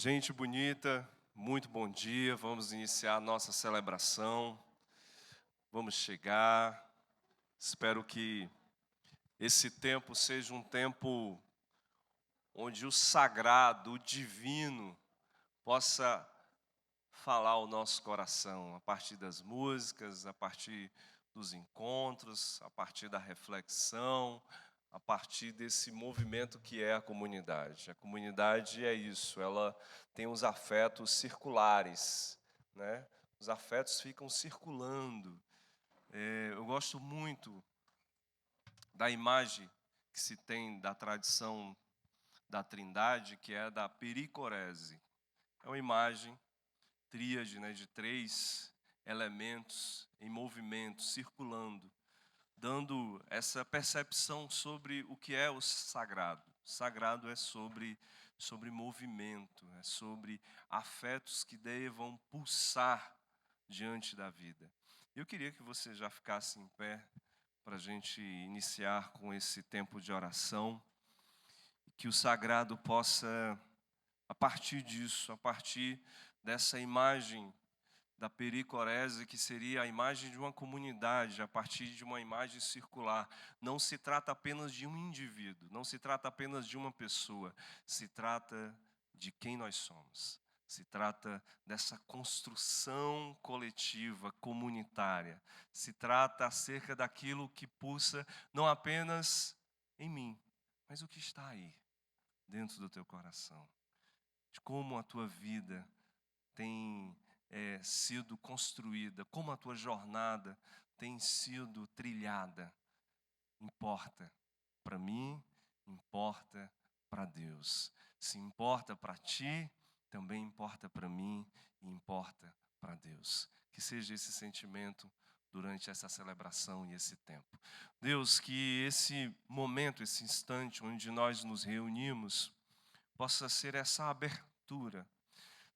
Gente bonita, muito bom dia. Vamos iniciar a nossa celebração. Vamos chegar. Espero que esse tempo seja um tempo onde o sagrado, o divino, possa falar ao nosso coração, a partir das músicas, a partir dos encontros, a partir da reflexão, a partir desse movimento que é a comunidade. A comunidade é isso, ela tem os afetos circulares, né? Os afetos ficam circulando. Eu gosto muito da imagem que se tem da tradição da Trindade, que é da pericorese. É uma imagem tríade, né, de 3 elementos em movimento, circulando, dando essa percepção sobre o que é o sagrado. Sagrado é sobre movimento, é sobre afetos que devam pulsar diante da vida. Eu queria que você já ficasse em pé para a gente iniciar com esse tempo de oração, que o sagrado possa, a partir disso, a partir dessa imagem da pericorese, que seria a imagem de uma comunidade, a partir de uma imagem circular. Não se trata apenas de um indivíduo, não se trata apenas de uma pessoa, se trata de quem nós somos. Se trata dessa construção coletiva, comunitária. Se trata acerca daquilo que pulsa não apenas em mim, mas o que está aí, dentro do teu coração. De como a tua vida tem sido construída, como a tua jornada tem sido trilhada. Importa para mim, importa para Deus. Se importa para ti, também importa para mim e importa para Deus. Que seja esse sentimento durante essa celebração e esse tempo. Deus, que esse momento, esse instante onde nós nos reunimos, possa ser essa abertura.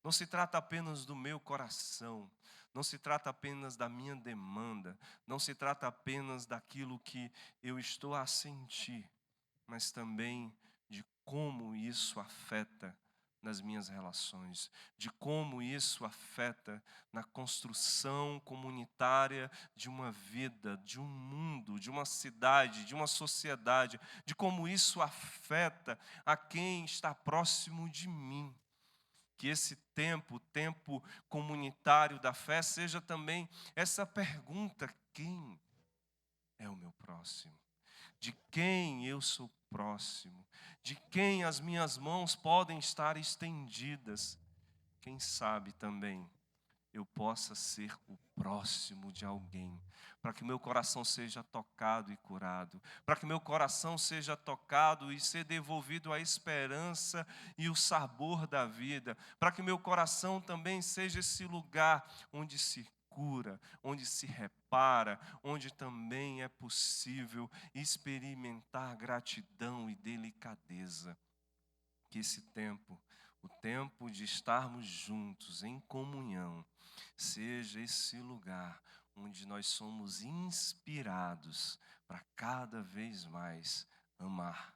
Não se trata apenas do meu coração, não se trata apenas da minha demanda, não se trata apenas daquilo que eu estou a sentir, mas também de como isso afeta nas minhas relações, de como isso afeta na construção comunitária de uma vida, de um mundo, de uma cidade, de uma sociedade, de como isso afeta a quem está próximo de mim. Que esse tempo, o tempo comunitário da fé, seja também essa pergunta: quem é o meu próximo? De quem eu sou próximo? De quem as minhas mãos podem estar estendidas? Quem sabe também eu possa ser o próximo de alguém, para que meu coração seja tocado e curado, para que meu coração seja tocado e ser devolvido a esperança e o sabor da vida, para que meu coração também seja esse lugar onde se cura, onde se repara, onde também é possível experimentar gratidão e delicadeza. Que esse tempo, o tempo de estarmos juntos em comunhão, seja esse lugar onde nós somos inspirados para cada vez mais amar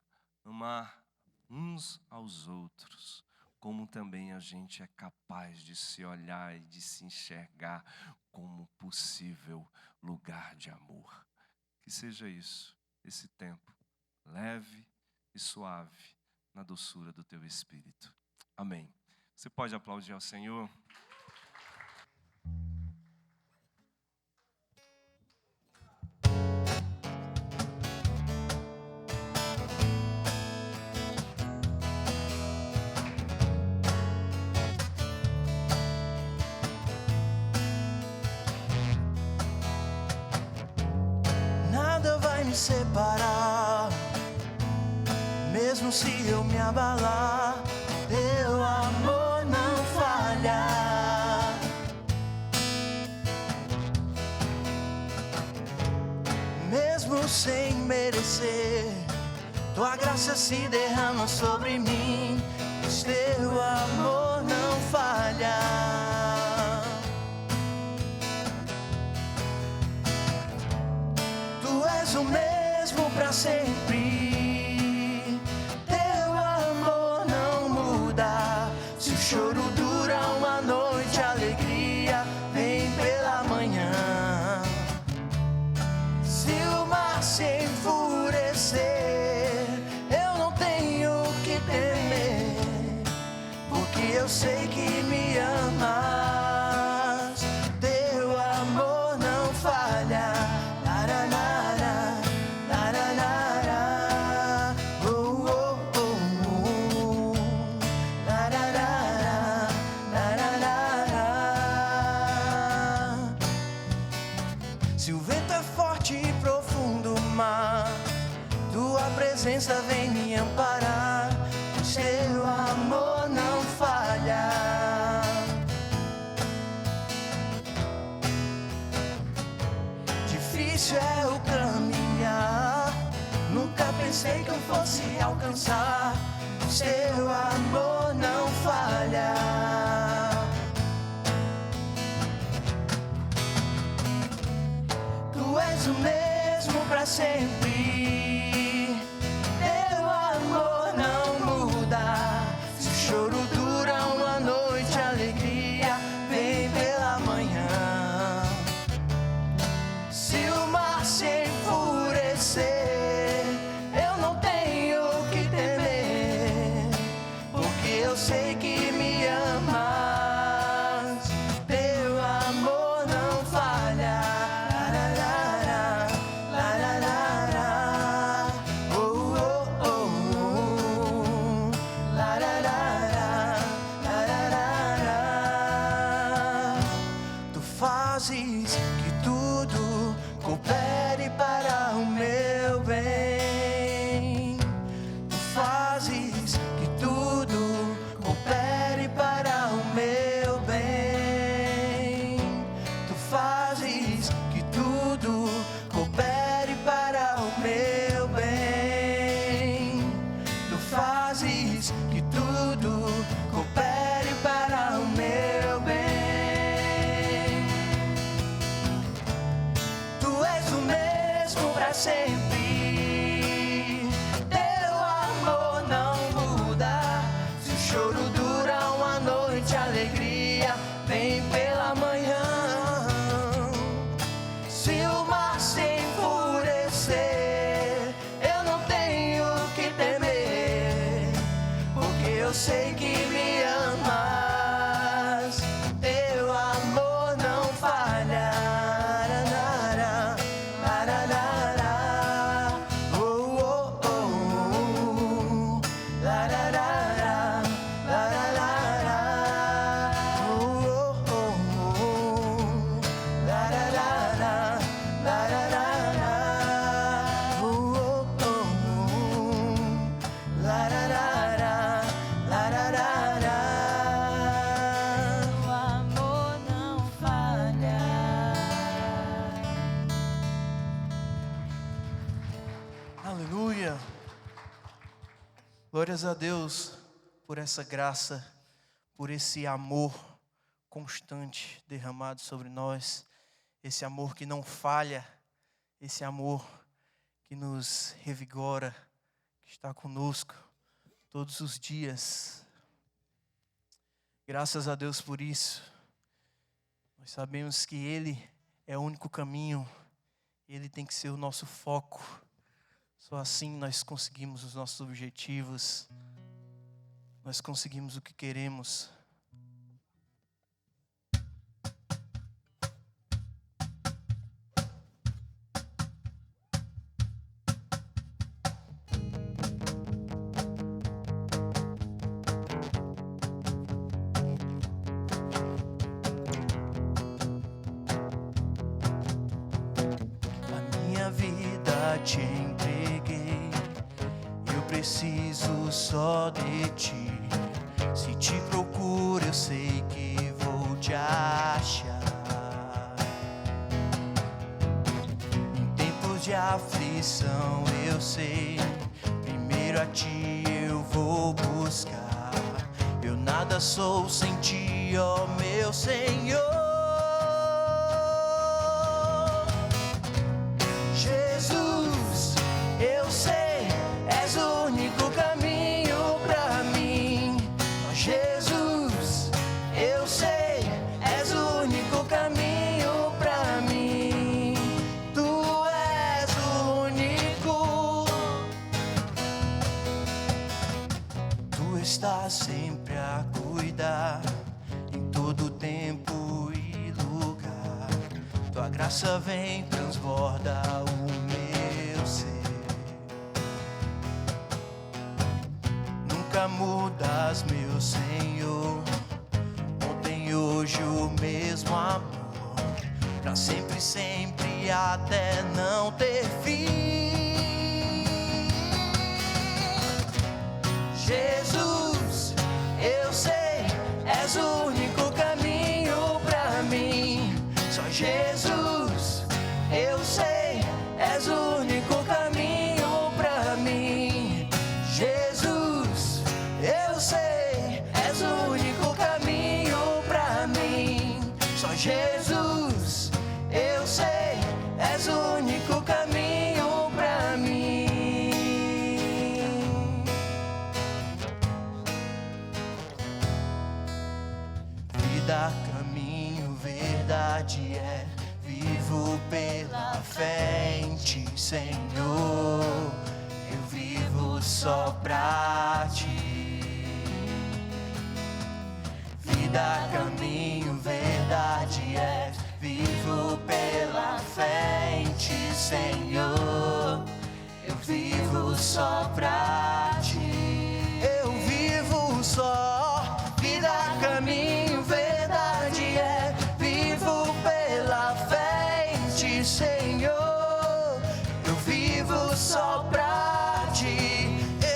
uns aos outros, como também a gente é capaz de se olhar e de se enxergar como possível lugar de amor. Que seja isso, esse tempo leve e suave na doçura do teu Espírito. Amém. Você pode aplaudir ao Senhor? Nada vai me separar, mesmo se eu me abalar, teu amor não falha. Mesmo sem merecer, tua graça se derrama sobre mim, pois teu amor não falha. Tu és o mesmo para sempre. Teu amor não muda. Se o choro vento é forte e profundo mar, tua presença vem me amparar, seu amor não falha. Difícil é o caminhar, nunca pensei que eu fosse alcançar, seu amor não falha. Tu és o mesmo pra sempre, teu amor não muda. Se o choro dura uma noite, a alegria vem pela manhã. Se o mar se enfurecer, eu não tenho o que temer, porque eu sei que me amas, teu amor não falha. Tu fazes que tudo coopere para o meu bem. Tu fazes que tudo coopere para o meu bem. Tu fazes que tudo coopere para o meu bem. Tu fazes que tudo coopere para o meu bem. Tu és o mesmo pra sempre, teu amor não muda. Se o choro dura uma noite, a alegria vem pela manhã. Se o mar se enfurecer, eu não tenho o que temer, porque eu sei que me amas, teu amor não falha. Aleluia. Glórias a Deus por essa graça, por esse amor constante derramado sobre nós, esse amor que não falha, esse amor que nos revigora, que está conosco todos os dias. Graças a Deus por isso. Nós sabemos que Ele é o único caminho, Ele tem que ser o nosso foco. Só assim nós conseguimos os nossos objetivos, nós conseguimos o que queremos. A minha vida te entreguei, eu preciso só de ti. Se te procuro, eu sei que vou te achar. Em tempos de aflição, eu sei, primeiro a ti eu vou buscar. Eu nada sou sem ti, ó meu Senhor. Jesus, eu sei, és o único caminho pra mim. Ó Jesus, eu sei, és o único caminho pra mim. Tu és o único. Tu estás sempre a cuidar, em todo tempo e lugar. Tua graça vem, transborda o meu ser. Nunca mudas, meu Senhor, ontem e hoje o mesmo amor. para sempre, sempre, até não ter fim. Jesus, eu sei, és o único caminho para mim. Só Jesus, eu sei, és o único caminho para mim. Jesus, eu sei, és o único caminho para mim. Só Jesus, eu sei, és o único caminho para mim. Vida, caminho, verdade é. Vivo pela fé em Ti, Senhor. Eu vivo só pra Ti. Vida, caminho, verdade é. Vivo pela fé em Ti, Senhor. Eu vivo só pra Ti. Eu vivo só. Vida, caminho, verdade é. Vivo pela fé em Ti, Senhor. Eu vivo só pra Ti.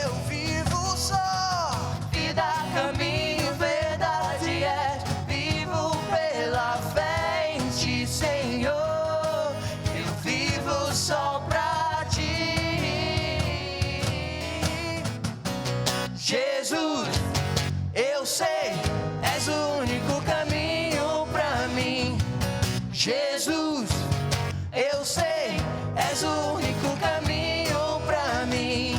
Eu vivo só. Vida, caminho, verdade é. Vivo pela fé em Ti, Senhor. Eu vivo só pra Ti. Jesus, eu sei, és o único caminho pra mim. Jesus, eu sei, és o único caminho pra mim.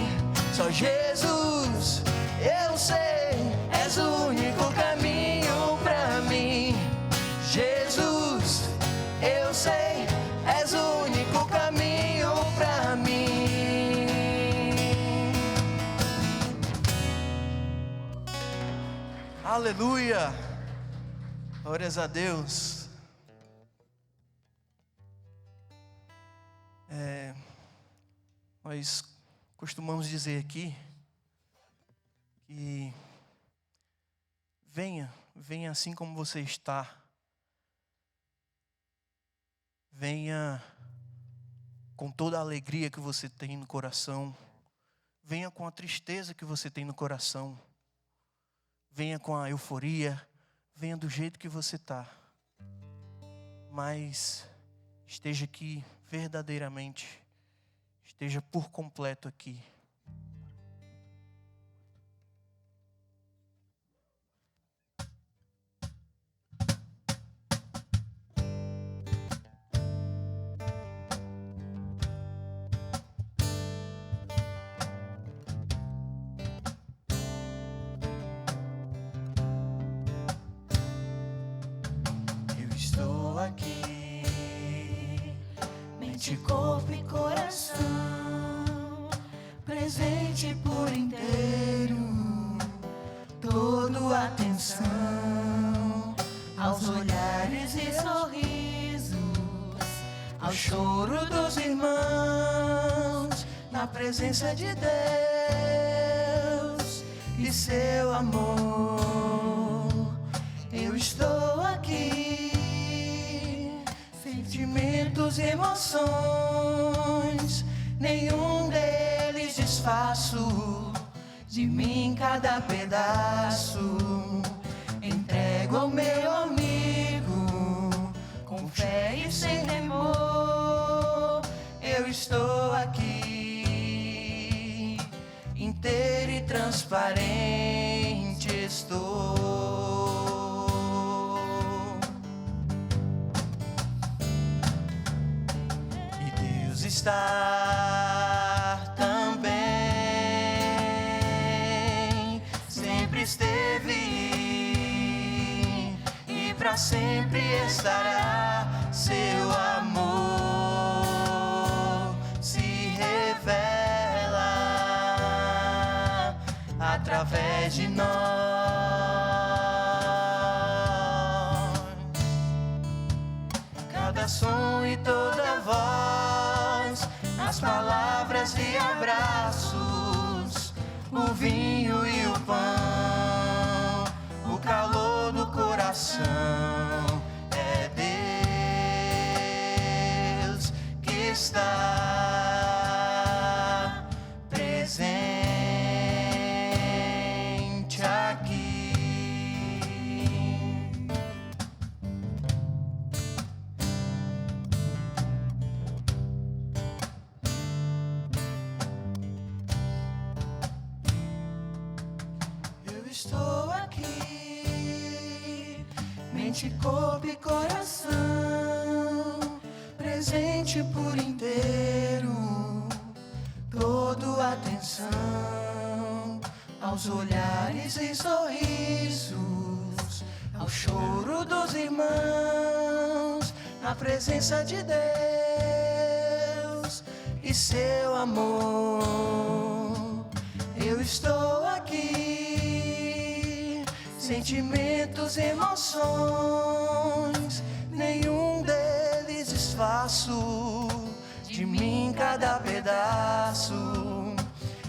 Só Jesus, eu sei, és o único caminho pra mim. Jesus, eu sei, és o único caminho pra mim. Aleluia! Glórias a Deus. Nós costumamos dizer aqui que venha assim como você está. Venha com toda a alegria que você tem no coração. Venha com a tristeza que você tem no coração. Venha com a euforia. Venha do jeito que você está. Mas esteja aqui verdadeiramente. Esteja por completo aqui. Eu estou aqui, mente, corpo e coração, presente por inteiro, toda atenção aos olhares e sorrisos, ao choro dos irmãos, na presença de Deus e seu amor. Eu estou aqui, sentimentos e emoções, nenhum deles desfaço, de mim cada pedaço entrego ao meu amigo, com fé e sem temor. Eu estou aqui, inteiro e transparente estou. E Deus está também, sempre esteve e para sempre estará. Seu amor se revela através de nós. Cada som e toda voz, as palavras e abraços, o vinho e o pão, o calor do coração, é está presente aqui. Eu estou aqui, mente, corpo e coração, presente por inteiro, todo atenção aos olhares e sorrisos, ao choro dos irmãos, na presença de Deus e seu amor. Eu estou aqui, sentimentos, emoções, nenhum deles desfaço, de mim cada pedaço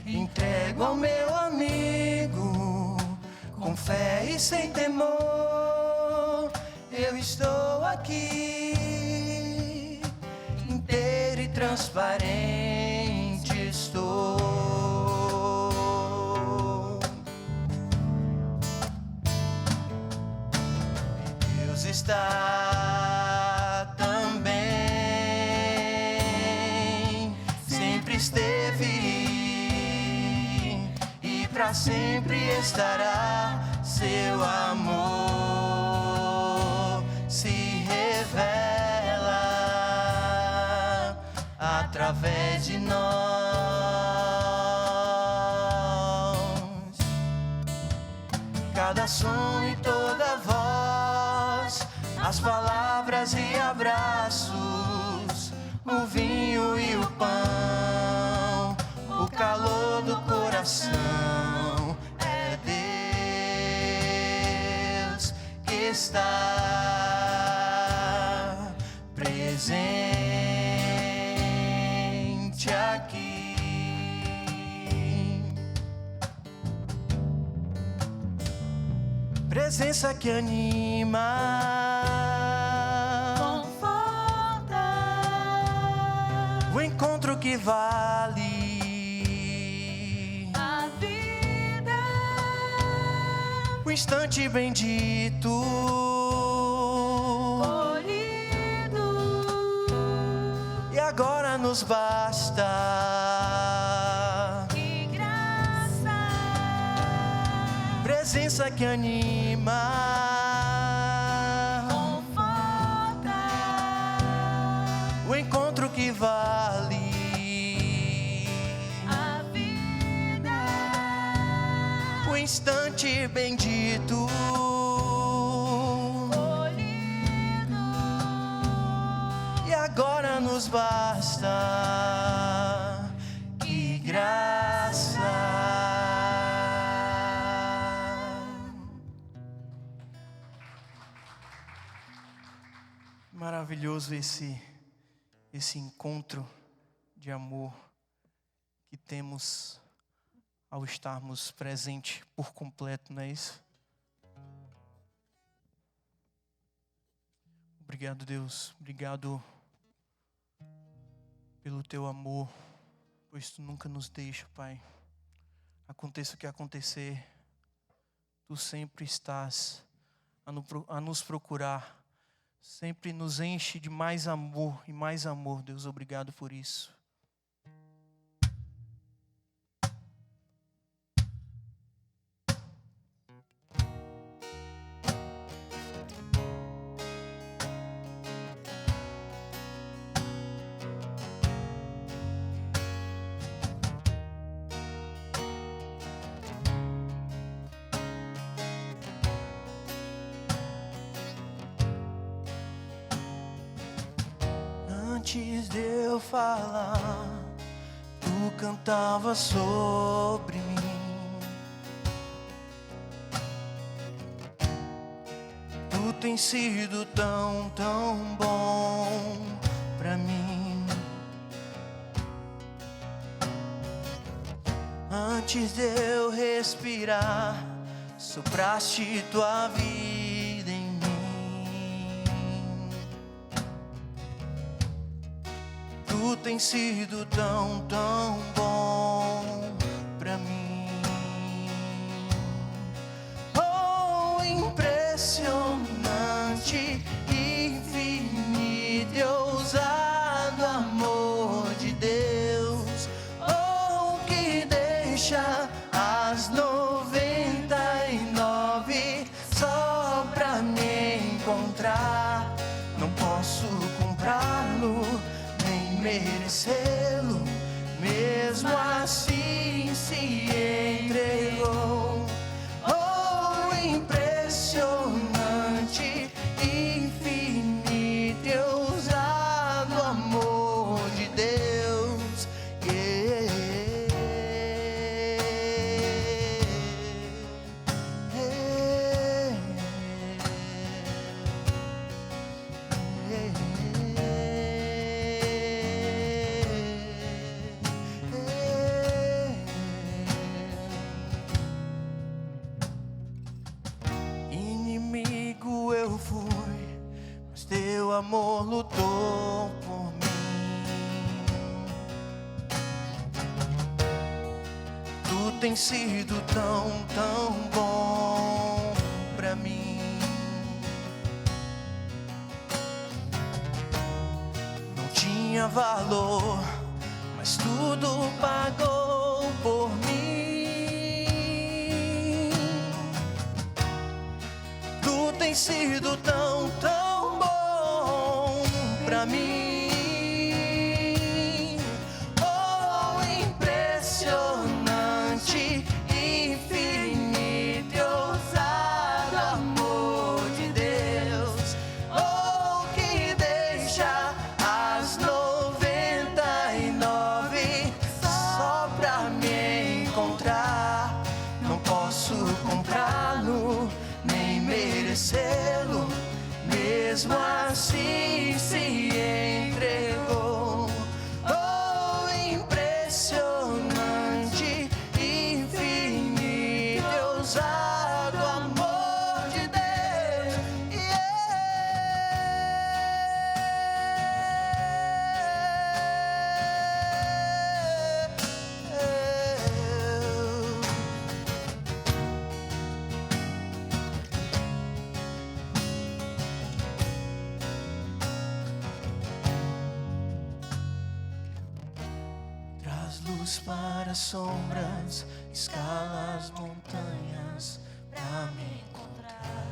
entrego ao meu amigo, com fé e sem temor. Eu estou aqui, inteiro e transparente estou. Deus está também, sempre esteve e para sempre estará. Seu amor se revela através de nós. Cada som e toda voz, as palavras e abraços, o vinho e o pão, o calor do coração, é Deus que está presente aqui. Presença que anima, o encontro que vale a vida, o instante bendito, colhido, e agora nos basta. que graça, Presença que anima, o encontro que vale a vida, o instante bendito, colhido, e agora nos basta. Que graça! Maravilhoso esse encontro de amor que temos ao estarmos presentes por completo, não é isso? Obrigado, Deus. Obrigado pelo teu amor, pois tu nunca nos deixa, Pai. Aconteça o que acontecer, tu sempre estás a nos procurar. Sempre nos enche de mais amor e mais amor, Deus. Obrigado por isso. Antes de eu falar, tu cantava sobre mim. Tu tens sido tão, tão bom pra mim. Antes de eu respirar, sopraste tua vida em mim. Tu tem sido tão, tão bom pra mim. Oh, impressionante, infinito e ousado amor de Deus. Oh, que deixa as 99 só pra me encontrar. Não posso comprá-lo, nem merecê-lo, mesmo assim se entregou. Oh, impressionante, infinito e ousado amor de Deus. Inimigo eu fui, mas teu amor lutou por mim. Tu tens sido tão, tão bom pra mim. Não tinha valor, mas tudo pagou por mim. Tu tens sido tão, tão bom pra mim. Oh, impressionante, infinito e ousado amor de Deus. Oh, que deixa as 99 só pra me encontrar. Não posso comprá-lo, nem merecê-lo, mesmo assim se entregou. Oh, impressionante, infinito e ousado amor de Deus. Traz luz para as sombras, escala as montanhas pra me encontrar.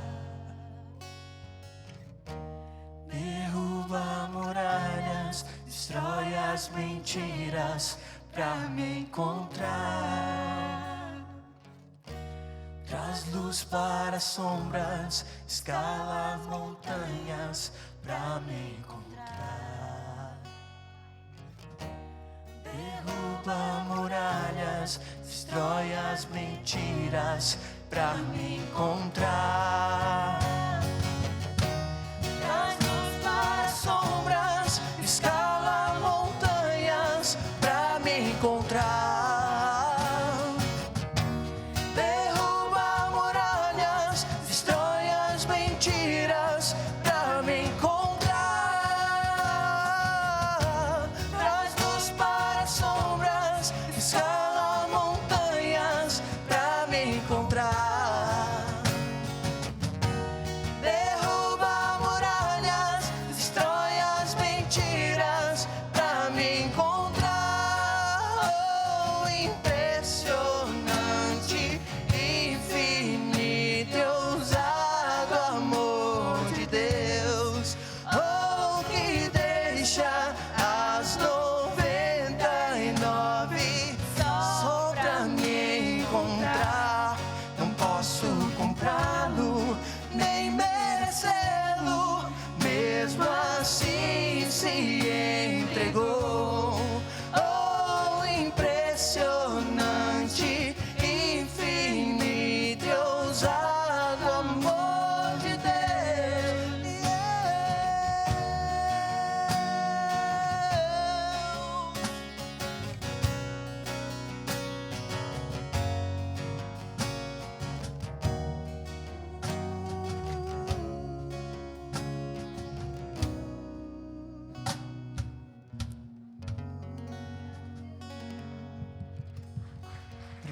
Derruba muralhas, destrói as mentiras pra me encontrar. Traz luz para as sombras, escala as montanhas pra me encontrar. Derruba muralhas, destrói as mentiras pra me encontrar. Traz luz para as sombras, escala montanhas pra me encontrar. Derruba muralhas, destrói as mentiras pra me encontrar. Traz luz para as sombras, escala montanhas pra me encontrar.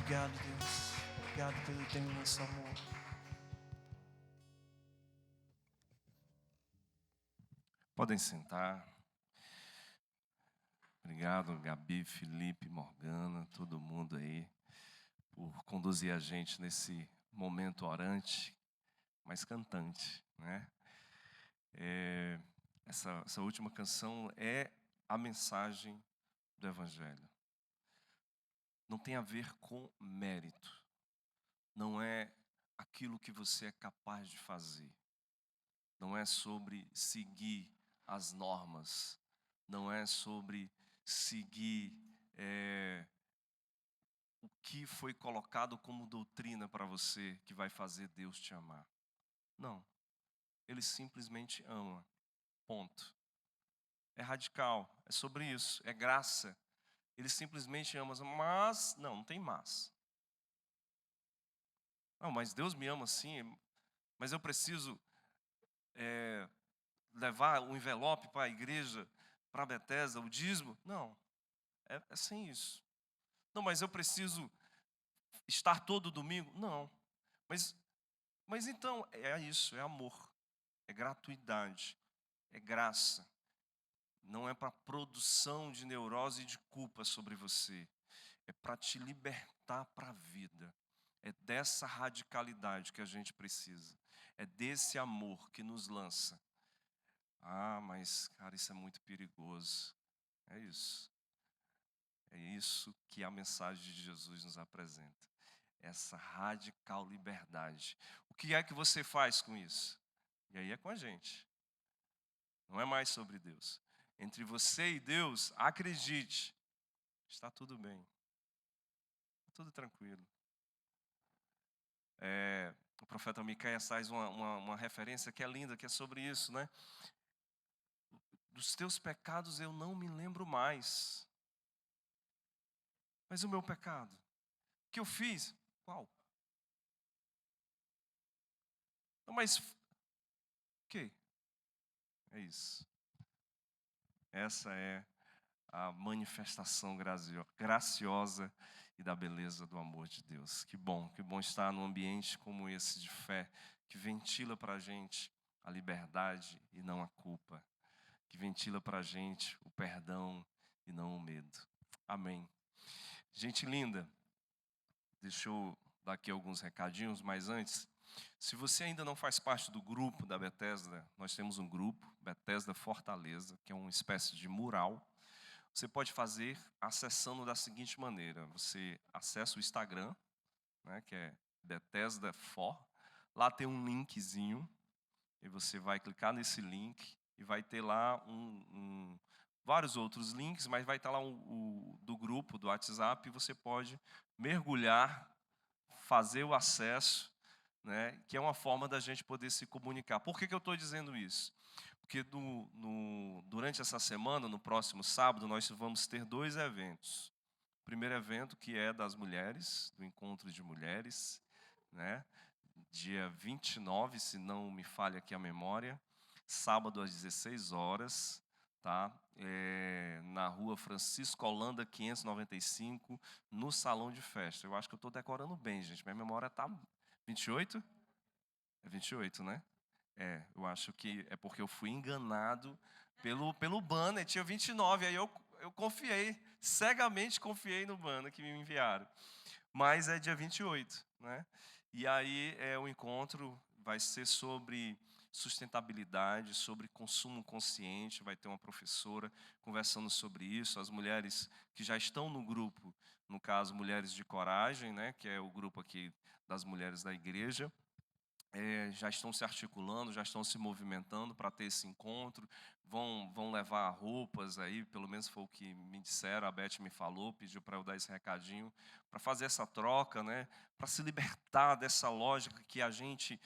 Obrigado, Deus. Obrigado pelo teu imenso amor. Podem sentar. Obrigado, Gabi, Felipe, Morgana, todo mundo aí, por conduzir a gente nesse momento orante, mas cantante, né? Essa última canção é a mensagem do Evangelho. Não tem a ver com mérito. Não é aquilo que você é capaz de fazer. Não é sobre seguir as normas. Não é sobre seguir o que foi colocado como doutrina para você que vai fazer Deus te amar. Não. Ele simplesmente ama. Ponto. É radical. É sobre isso. É graça. Ele simplesmente ama. Mas, não tem mas. Não, mas Deus me ama sim. Mas eu preciso levar o envelope para a igreja, para a Bethesda, o dízimo? Não. É sem isso. Não, mas eu preciso estar todo domingo? Não. Mas então, é isso, é amor, é gratuidade, é graça. Não é para produção de neurose e de culpa sobre você. É para te libertar para a vida. É dessa radicalidade que a gente precisa. É desse amor que nos lança. Ah, mas, cara, isso é muito perigoso. É isso. É isso que a mensagem de Jesus nos apresenta. Essa radical liberdade. O que é que você faz com isso? E aí é com a gente. Não é mais sobre Deus. Entre você e Deus, acredite, está tudo bem. Está tudo tranquilo. O profeta Miqueias faz uma referência que é linda, que é sobre isso, né? Dos teus pecados eu não me lembro mais. Mas o meu pecado, que eu fiz, qual? Não, mas o quê? É isso. Essa é a manifestação graciosa e da beleza do amor de Deus. Que bom estar num ambiente como esse de fé, que ventila para a gente a liberdade e não a culpa, que ventila para a gente o perdão e não o medo. Amém. Gente linda, deixa eu dar aqui alguns recadinhos, mas antes, se você ainda não faz parte do grupo da Bethesda, nós temos um grupo, Bethesda Fortaleza, que é uma espécie de mural. Você pode fazer acessando da seguinte maneira: você acessa o Instagram, né, que é Bethesda For. Lá tem um linkzinho, e você vai clicar nesse link e vai ter lá vários outros links, mas vai estar lá o do grupo, do WhatsApp, e você pode mergulhar, fazer o acesso, né, que é uma forma da gente poder se comunicar. Por que eu estou dizendo isso? Porque durante essa semana, no próximo sábado, nós vamos ter 2 eventos. O primeiro evento, que é das mulheres, do encontro de mulheres, né? Dia 29, se não me falha aqui a memória, sábado às 16 horas, tá? Na rua Francisco Holanda 595, no salão de festa. Eu acho que eu estou decorando bem, gente. Minha memória está 28? É 28, né? Eu acho que é porque eu fui enganado pelo banner, tinha 29, aí eu confiei, cegamente confiei no banner que me enviaram. Mas é dia 28, né? E aí o encontro vai ser sobre sustentabilidade, sobre consumo consciente, vai ter uma professora conversando sobre isso, as mulheres que já estão no grupo, no caso Mulheres de Coragem, né, que é o grupo aqui das mulheres da igreja, já estão se articulando, já estão se movimentando para ter esse encontro, vão levar roupas aí, pelo menos foi o que me disseram, a Beth me falou, pediu para eu dar esse recadinho, para fazer essa troca, né, para se libertar dessa lógica que a gente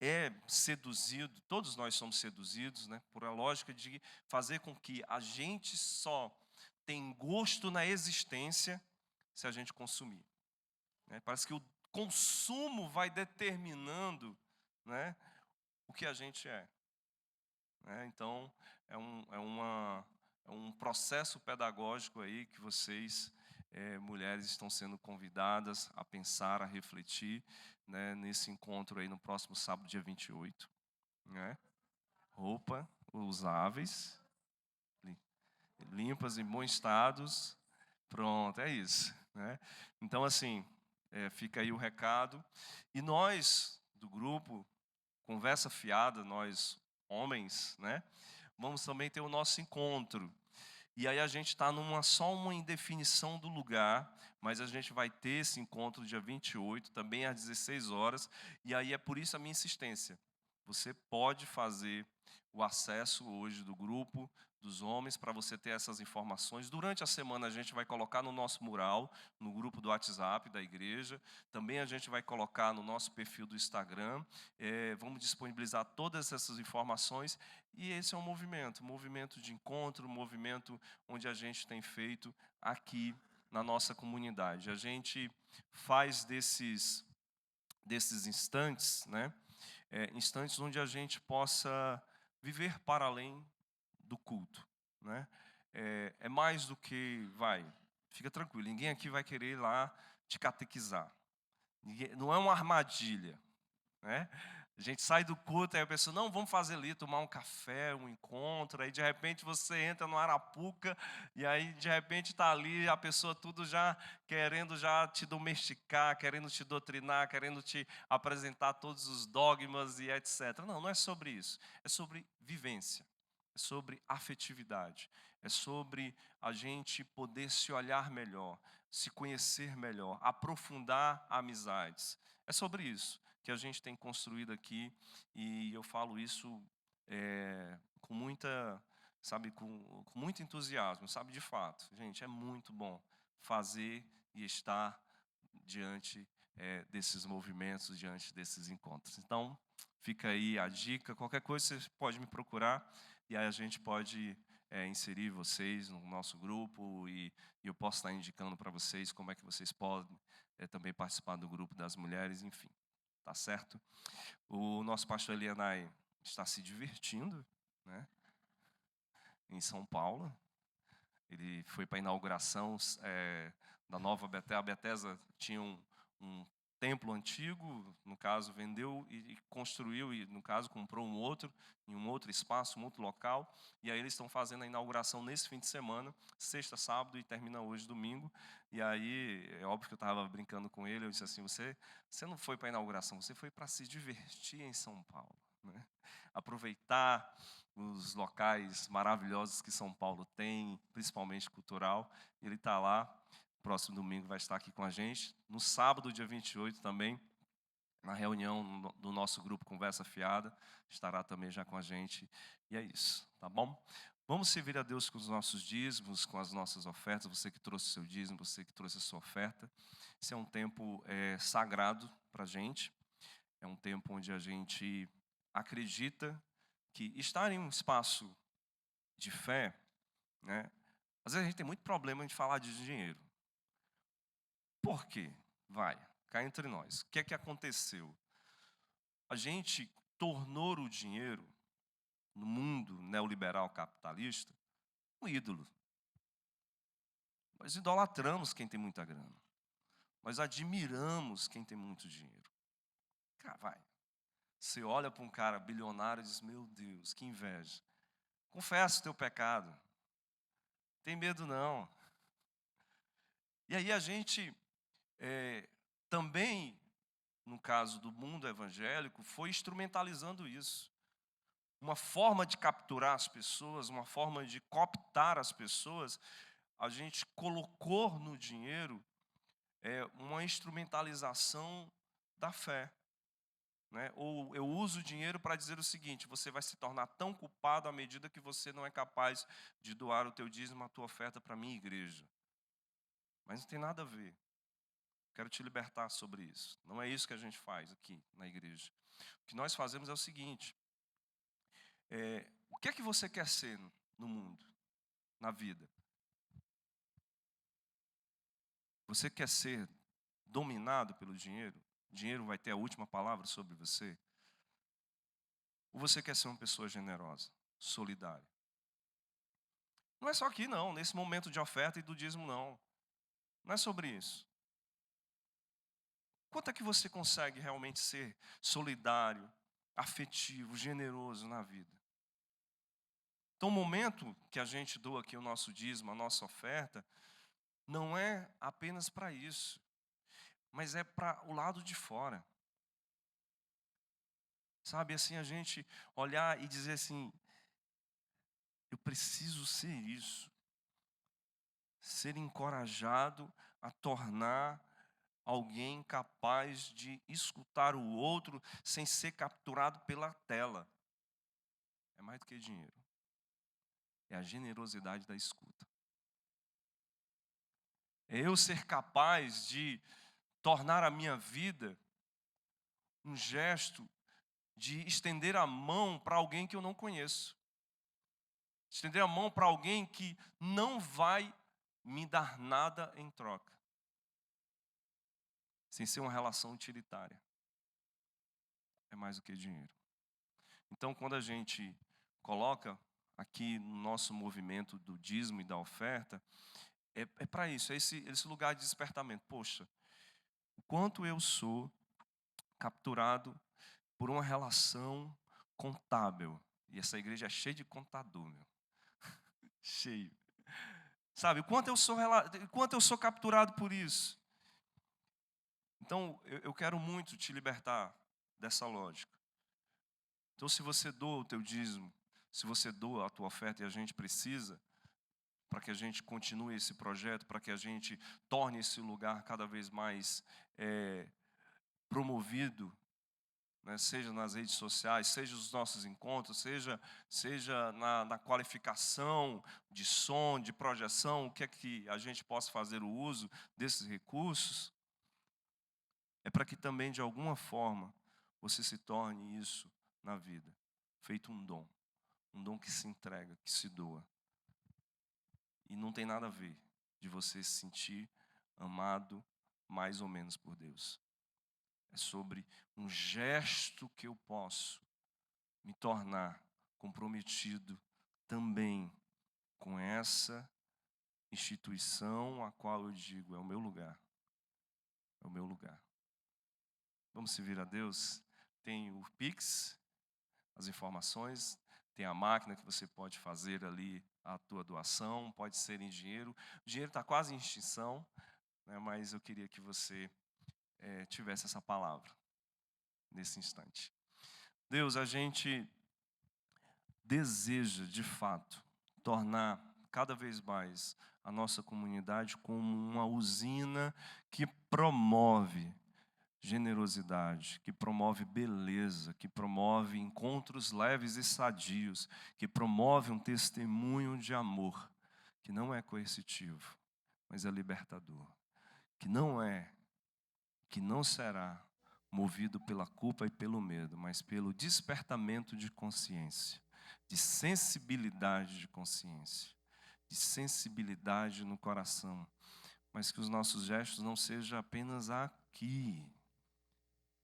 é seduzido, todos nós somos seduzidos, né, por a lógica de fazer com que a gente só tem gosto na existência se a gente consumir. Né? Parece que o consumo vai determinando, né, o que a gente é. Né? Então, é um processo pedagógico aí que vocês mulheres estão sendo convidadas a pensar, a refletir, né, nesse encontro aí no próximo sábado, dia 28. Né? Roupa usáveis, limpas, em bom estado. Pronto, é isso. Né? Então, assim, fica aí o recado. E nós, do grupo Conversa Fiada, nós homens, né, vamos também ter o nosso encontro. E aí a gente está só uma indefinição do lugar, mas a gente vai ter esse encontro dia 28, também às 16 horas. E aí é por isso a minha insistência. Você pode fazer o acesso hoje do grupo dos homens para você ter essas informações. Durante a semana a gente vai colocar no nosso mural, no grupo do WhatsApp da igreja. Também a gente vai colocar no nosso perfil do Instagram. Vamos disponibilizar todas essas informações. E esse é um movimento de encontro, um movimento onde a gente tem feito aqui na nossa comunidade. A gente faz desses instantes, né? Instantes onde a gente possa viver para além do culto, né? É mais do que, fica tranquilo, ninguém aqui vai querer ir lá te catequizar. Não é uma armadilha, né? A gente sai do culto e a pessoa, não, vamos fazer ali, tomar um café, um encontro, aí de repente você entra no Arapuca e aí de repente está ali a pessoa tudo já querendo já te domesticar, querendo te doutrinar, querendo te apresentar todos os dogmas e etc. Não é sobre isso, é sobre vivência, é sobre afetividade, é sobre a gente poder se olhar melhor, se conhecer melhor, aprofundar amizades, é sobre isso que a gente tem construído aqui, e eu falo isso com muita, sabe, com muito entusiasmo, sabe, de fato. Gente, é muito bom fazer e estar diante desses movimentos, diante desses encontros. Então, fica aí a dica, qualquer coisa você pode me procurar, e aí a gente pode inserir vocês no nosso grupo, e eu posso estar indicando para vocês como é que vocês podem também participar do grupo das mulheres, enfim. Tá certo? O nosso pastor Elianai está se divertindo, né, em São Paulo. Ele foi para a inauguração da nova Bethesda. A Bethesda tinha um templo antigo, no caso, vendeu e construiu, e no caso, comprou um outro, em um outro espaço, um outro local. E aí eles estão fazendo a inauguração nesse fim de semana, sexta, sábado, e termina hoje, domingo. E aí, é óbvio que eu estava brincando com ele, eu disse assim, você não foi para a inauguração, você foi para se divertir em São Paulo. Né? Aproveitar os locais maravilhosos que São Paulo tem, principalmente cultural. Ele está lá. Próximo domingo vai estar aqui com a gente. No sábado, dia 28 também, na reunião do nosso grupo Conversa Fiada, estará também já com a gente. E é isso, tá bom? Vamos servir a Deus com os nossos dízimos, com as nossas ofertas. Você que trouxe o seu dízimo, você que trouxe a sua oferta. Esse é um tempo sagrado para a gente. É um tempo onde a gente acredita que estar em um espaço de fé, né? Às vezes a gente tem muito problema de falar de dinheiro. Por quê? Cá entre nós. O que é que aconteceu? A gente tornou o dinheiro, no mundo neoliberal capitalista, um ídolo. Nós idolatramos quem tem muita grana. Nós admiramos quem tem muito dinheiro. Cara, você olha para um cara bilionário e diz, meu Deus, que inveja. Confessa o teu pecado. Tem medo não. E aí a gente também, no caso do mundo evangélico, foi instrumentalizando isso. Uma forma de capturar as pessoas, uma forma de cooptar as pessoas, a gente colocou no dinheiro uma instrumentalização da fé. Né? Ou eu uso o dinheiro para dizer o seguinte, você vai se tornar tão culpado à medida que você não é capaz de doar o teu dízimo, a tua oferta para a minha igreja. Mas não tem nada a ver. Quero te libertar sobre isso. Não é isso que a gente faz aqui na igreja. O que nós fazemos é o seguinte. O que é que você quer ser no mundo, na vida? Você quer ser dominado pelo dinheiro? O dinheiro vai ter a última palavra sobre você? Ou você quer ser uma pessoa generosa, solidária? Não é só aqui não, nesse momento de oferta e do dízimo não. Não é sobre isso. Quanto é que você consegue realmente ser solidário, afetivo, generoso na vida? Então, o momento que a gente doa aqui o nosso dízimo, a nossa oferta, não é apenas para isso, mas é para o lado de fora. Sabe, assim, a gente olhar e dizer assim, eu preciso ser isso. Ser encorajado a tornar alguém capaz de escutar o outro sem ser capturado pela tela. É mais do que dinheiro. É a generosidade da escuta. É eu ser capaz de tornar a minha vida um gesto de estender a mão para alguém que eu não conheço. Estender a mão para alguém que não vai me dar nada em troca. Sem ser uma relação utilitária. É mais do que dinheiro. Então, quando a gente coloca aqui no nosso movimento do dízimo e da oferta, é para isso, é esse lugar de despertamento. Poxa, o quanto eu sou capturado por uma relação contábil. E essa igreja é cheia de contador, meu. Cheio. Sabe, o quanto eu sou capturado por isso. Então, eu quero muito te libertar dessa lógica. Então, se você doa o teu dízimo, se você doa a tua oferta e a gente precisa, para que a gente continue esse projeto, para que a gente torne esse lugar cada vez mais promovido, né, seja nas redes sociais, seja nos nossos encontros, seja na qualificação de som, de projeção, o que é que a gente possa fazer o uso desses recursos, é para que também, de alguma forma, você se torne isso na vida, feito um dom que se entrega, que se doa. E não tem nada a ver de você se sentir amado mais ou menos por Deus. É sobre um gesto que eu posso me tornar comprometido também com essa instituição a qual eu digo, é o meu lugar. É o meu lugar. Vamos servir a Deus? Tem o Pix, as informações, tem a máquina que você pode fazer ali a tua doação, pode ser em dinheiro. O dinheiro está quase em extinção, né, mas eu queria que você tivesse essa palavra nesse instante. Deus, a gente deseja, de fato, tornar cada vez mais a nossa comunidade como uma usina que promove generosidade, que promove beleza, que promove encontros leves e sadios, que promove um testemunho de amor, que não é coercitivo, mas é libertador, que não será movido pela culpa e pelo medo, mas pelo despertamento de consciência, de sensibilidade de consciência, de sensibilidade no coração, mas que os nossos gestos não sejam apenas aqui,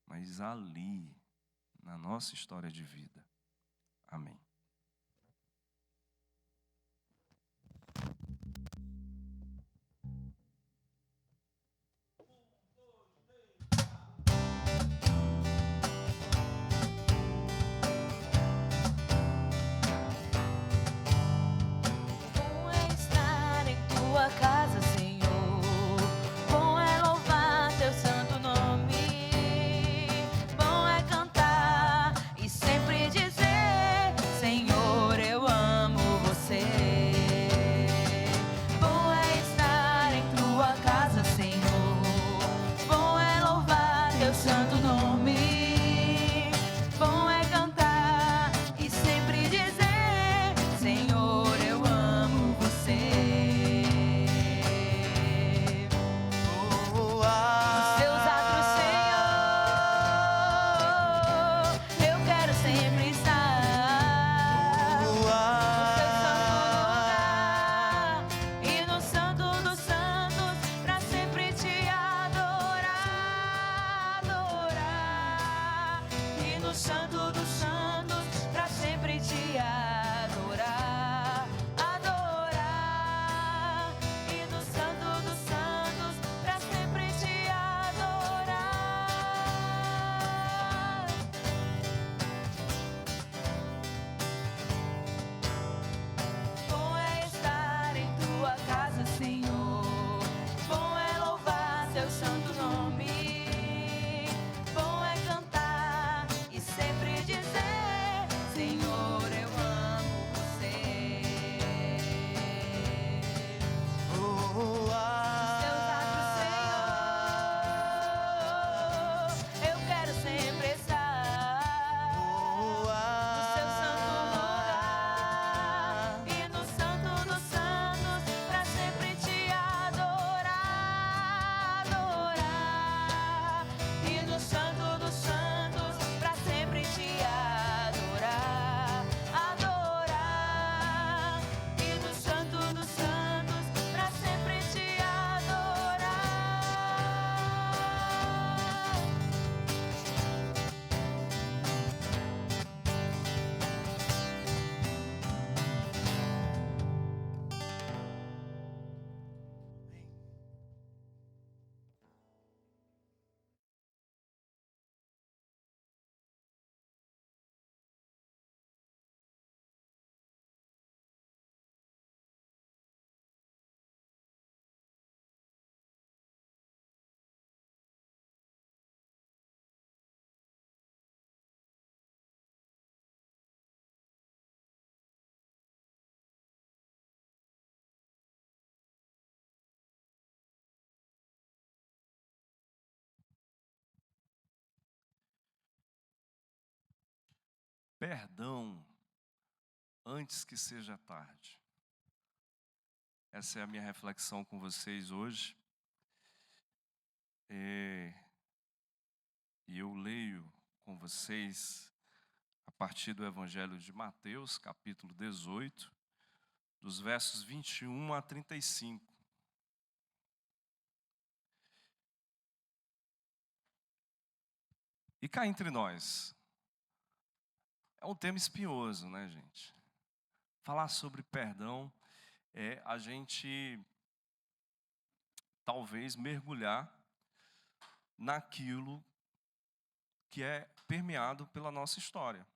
mas ali, na nossa história de vida. Amém. Bom é estar em tua casa, Senhor. Bom é louvar teu santo nome. Bom é cantar e sempre dizer: Perdão antes que seja tarde. Essa é a minha reflexão com vocês hoje. E eu leio com vocês a partir do Evangelho de Mateus, capítulo 18, dos versos 21 a 35. E cá entre nós, é um tema espinhoso, né, gente? Falar sobre perdão é a gente talvez mergulhar naquilo que é permeado pela nossa história.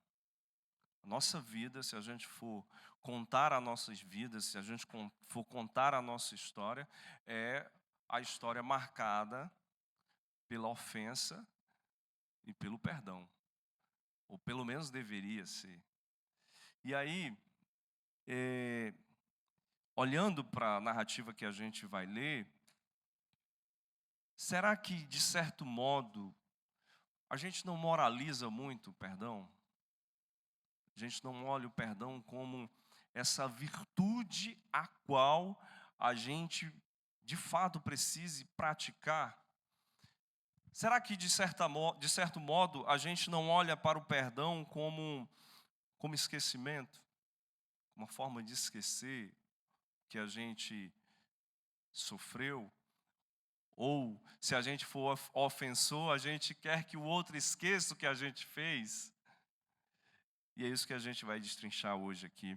A nossa vida, se a gente for contar as nossas vidas, se a gente for contar a nossa história, é a história marcada pela ofensa e pelo perdão. Ou pelo menos deveria ser. E aí, olhando para a narrativa que a gente vai ler, será que, de certo modo, a gente não moraliza muito o perdão? A gente não olha o perdão como essa virtude a qual a gente, de fato, precise praticar? Será que, de certo modo, a gente não olha para o perdão como esquecimento? Uma forma de esquecer que a gente sofreu? Ou, se a gente for ofensor, a gente quer que o outro esqueça o que a gente fez? E é isso que a gente vai destrinchar hoje aqui,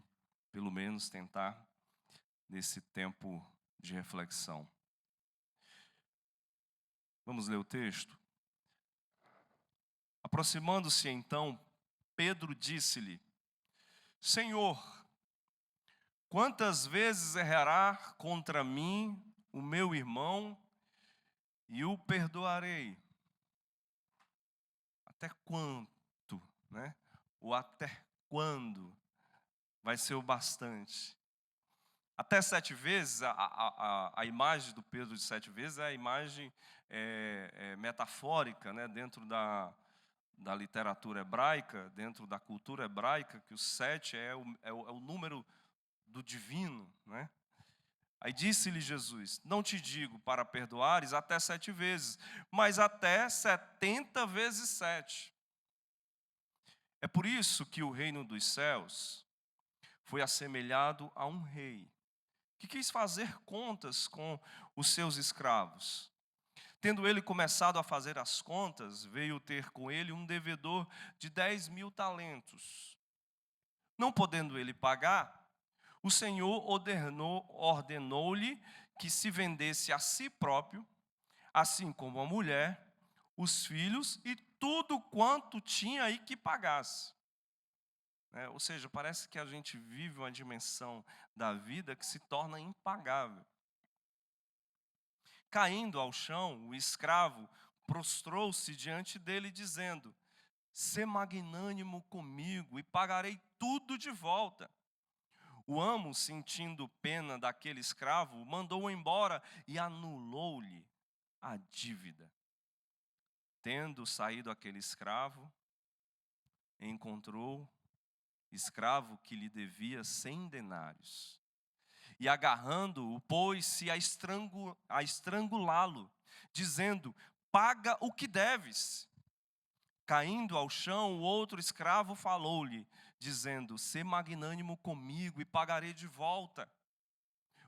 pelo menos tentar, nesse tempo de reflexão. Vamos ler o texto? Aproximando-se então, Pedro disse-lhe: Senhor, quantas vezes errará contra mim o meu irmão e o perdoarei? Até quanto, né? O até quando vai ser o bastante? Até 7 vezes, a imagem do Pedro de 7 vezes é a imagem metafórica, né? Dentro da literatura hebraica, dentro da cultura hebraica, que o 7 é o número do divino, né? Aí disse-lhe Jesus: não te digo para perdoares até 7 vezes, mas até 70 vezes 7. É por isso que o reino dos céus foi assemelhado a um rei, que quis fazer contas com os seus escravos. Tendo ele começado a fazer as contas, veio ter com ele um devedor de 10.000 talentos. Não podendo ele pagar, o Senhor ordenou-lhe que se vendesse a si próprio, assim como a mulher, os filhos e tudo quanto tinha e que pagasse. Ou seja, parece que a gente vive uma dimensão da vida que se torna impagável. Caindo ao chão, o escravo prostrou-se diante dele, dizendo: sê magnânimo comigo e pagarei tudo de volta. O amo, sentindo pena daquele escravo, mandou-o embora e anulou-lhe a dívida. Tendo saído aquele escravo, encontrou escravo que lhe devia 100 denários. E agarrando-o, pôs-se a estrangulá-lo, dizendo: paga o que deves. Caindo ao chão, o outro escravo falou-lhe, dizendo: sê magnânimo comigo e pagarei de volta.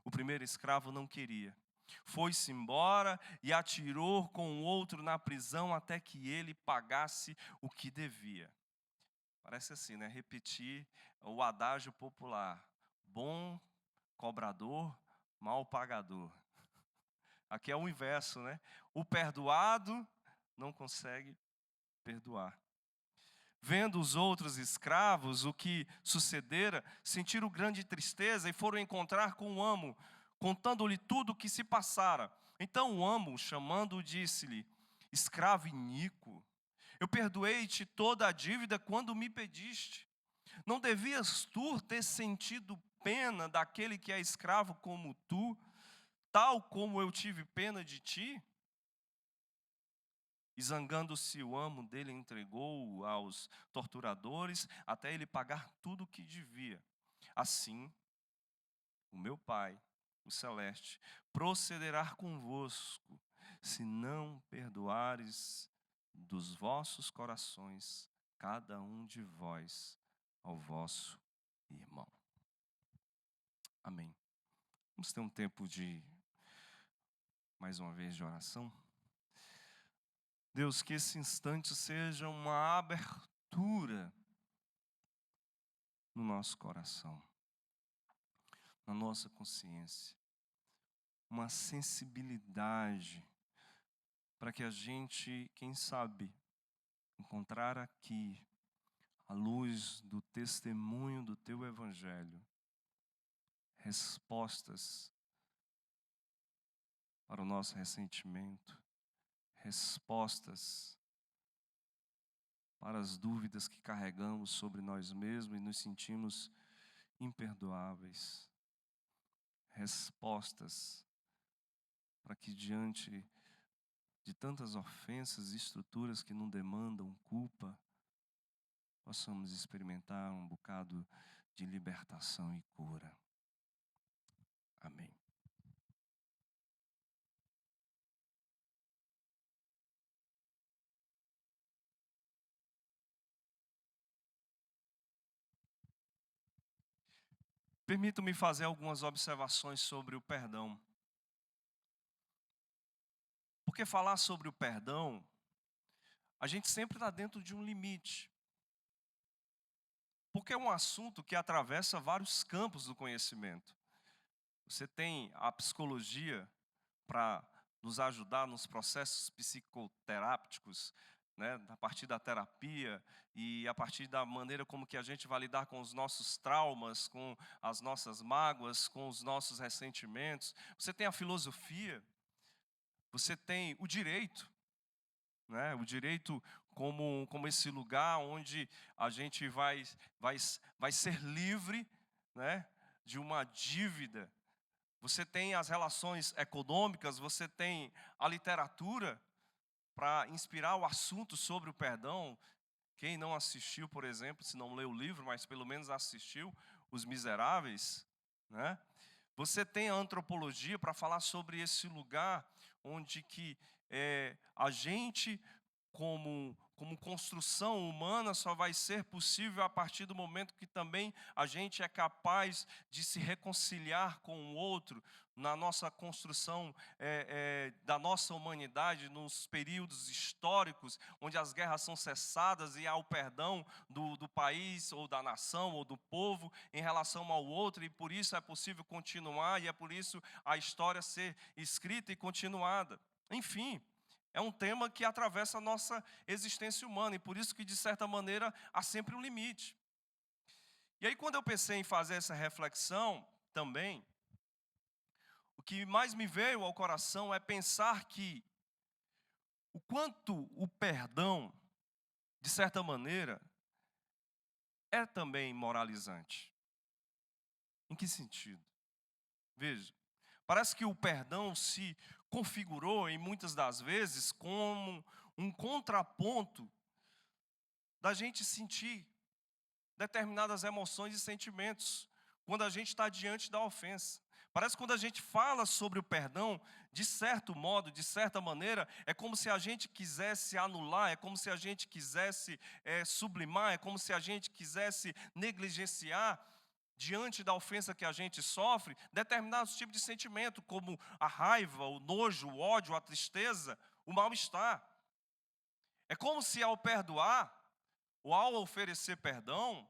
O primeiro escravo não queria. Foi-se embora e atirou com o outro na prisão até que ele pagasse o que devia. Parece assim, né? Repetir o adágio popular: bom cobrador, mal pagador. Aqui é o inverso, né? O perdoado não consegue perdoar. Vendo os outros escravos o que sucedera, sentiram grande tristeza e foram encontrar com o amo, contando-lhe tudo o que se passara. Então o amo, chamando-o, disse-lhe: escravo iníquo, eu perdoei-te toda a dívida quando me pediste. Não devias tu ter sentido pena daquele que é escravo como tu, tal como eu tive pena de ti? E zangando-se o amo dele, entregou-o aos torturadores, até ele pagar tudo o que devia. Assim, o meu Pai, o Celeste, procederá convosco, se não perdoares dos vossos corações, cada um de vós, ao vosso irmão. Amém. Vamos ter um tempo mais uma vez, de oração. Deus, que esse instante seja uma abertura no nosso coração, na nossa consciência, uma sensibilidade para que a gente, quem sabe, encontrar aqui, à luz do testemunho do Teu Evangelho, respostas para o nosso ressentimento, respostas para as dúvidas que carregamos sobre nós mesmos e nos sentimos imperdoáveis. Respostas para que diante de tantas ofensas e estruturas que não demandam culpa, possamos experimentar um bocado de libertação e cura. Amém. Permito-me fazer algumas observações sobre o perdão. Porque falar sobre o perdão, a gente sempre está dentro de um limite. Porque é um assunto que atravessa vários campos do conhecimento. Você tem a psicologia para nos ajudar nos processos psicoterápicos, né, a partir da terapia e a partir da maneira como que a gente vai lidar com os nossos traumas, com as nossas mágoas, com os nossos ressentimentos. Você tem a filosofia, você tem o direito, né, o direito como esse lugar onde a gente vai ser livre, né, de uma dívida. Você tem as relações econômicas, você tem a literatura para inspirar o assunto sobre o perdão. Quem não assistiu, por exemplo, se não leu o livro, mas pelo menos assistiu Os Miseráveis, né? Você tem a antropologia para falar sobre esse lugar onde que a gente, como construção humana, só vai ser possível a partir do momento que também a gente é capaz de se reconciliar com o outro na nossa construção da nossa humanidade, nos períodos históricos onde as guerras são cessadas e há o perdão do país ou da nação ou do povo em relação ao outro, e por isso é possível continuar e é por isso a história ser escrita e continuada. Enfim, é um tema que atravessa a nossa existência humana e por isso que, de certa maneira, há sempre um limite. E aí, quando eu pensei em fazer essa reflexão também, o que mais me veio ao coração é pensar que o quanto o perdão, de certa maneira, é também moralizante. Em que sentido? Veja, parece que o perdão se configurou, em muitas das vezes, como um contraponto da gente sentir determinadas emoções e sentimentos quando a gente está diante da ofensa. Parece que quando a gente fala sobre o perdão, de certo modo, de certa maneira, é como se a gente quisesse anular, é como se a gente quisesse sublimar, é como se a gente quisesse negligenciar, diante da ofensa que a gente sofre, determinados tipos de sentimento, como a raiva, o nojo, o ódio, a tristeza, o mal-estar. É como se ao perdoar, ou ao oferecer perdão,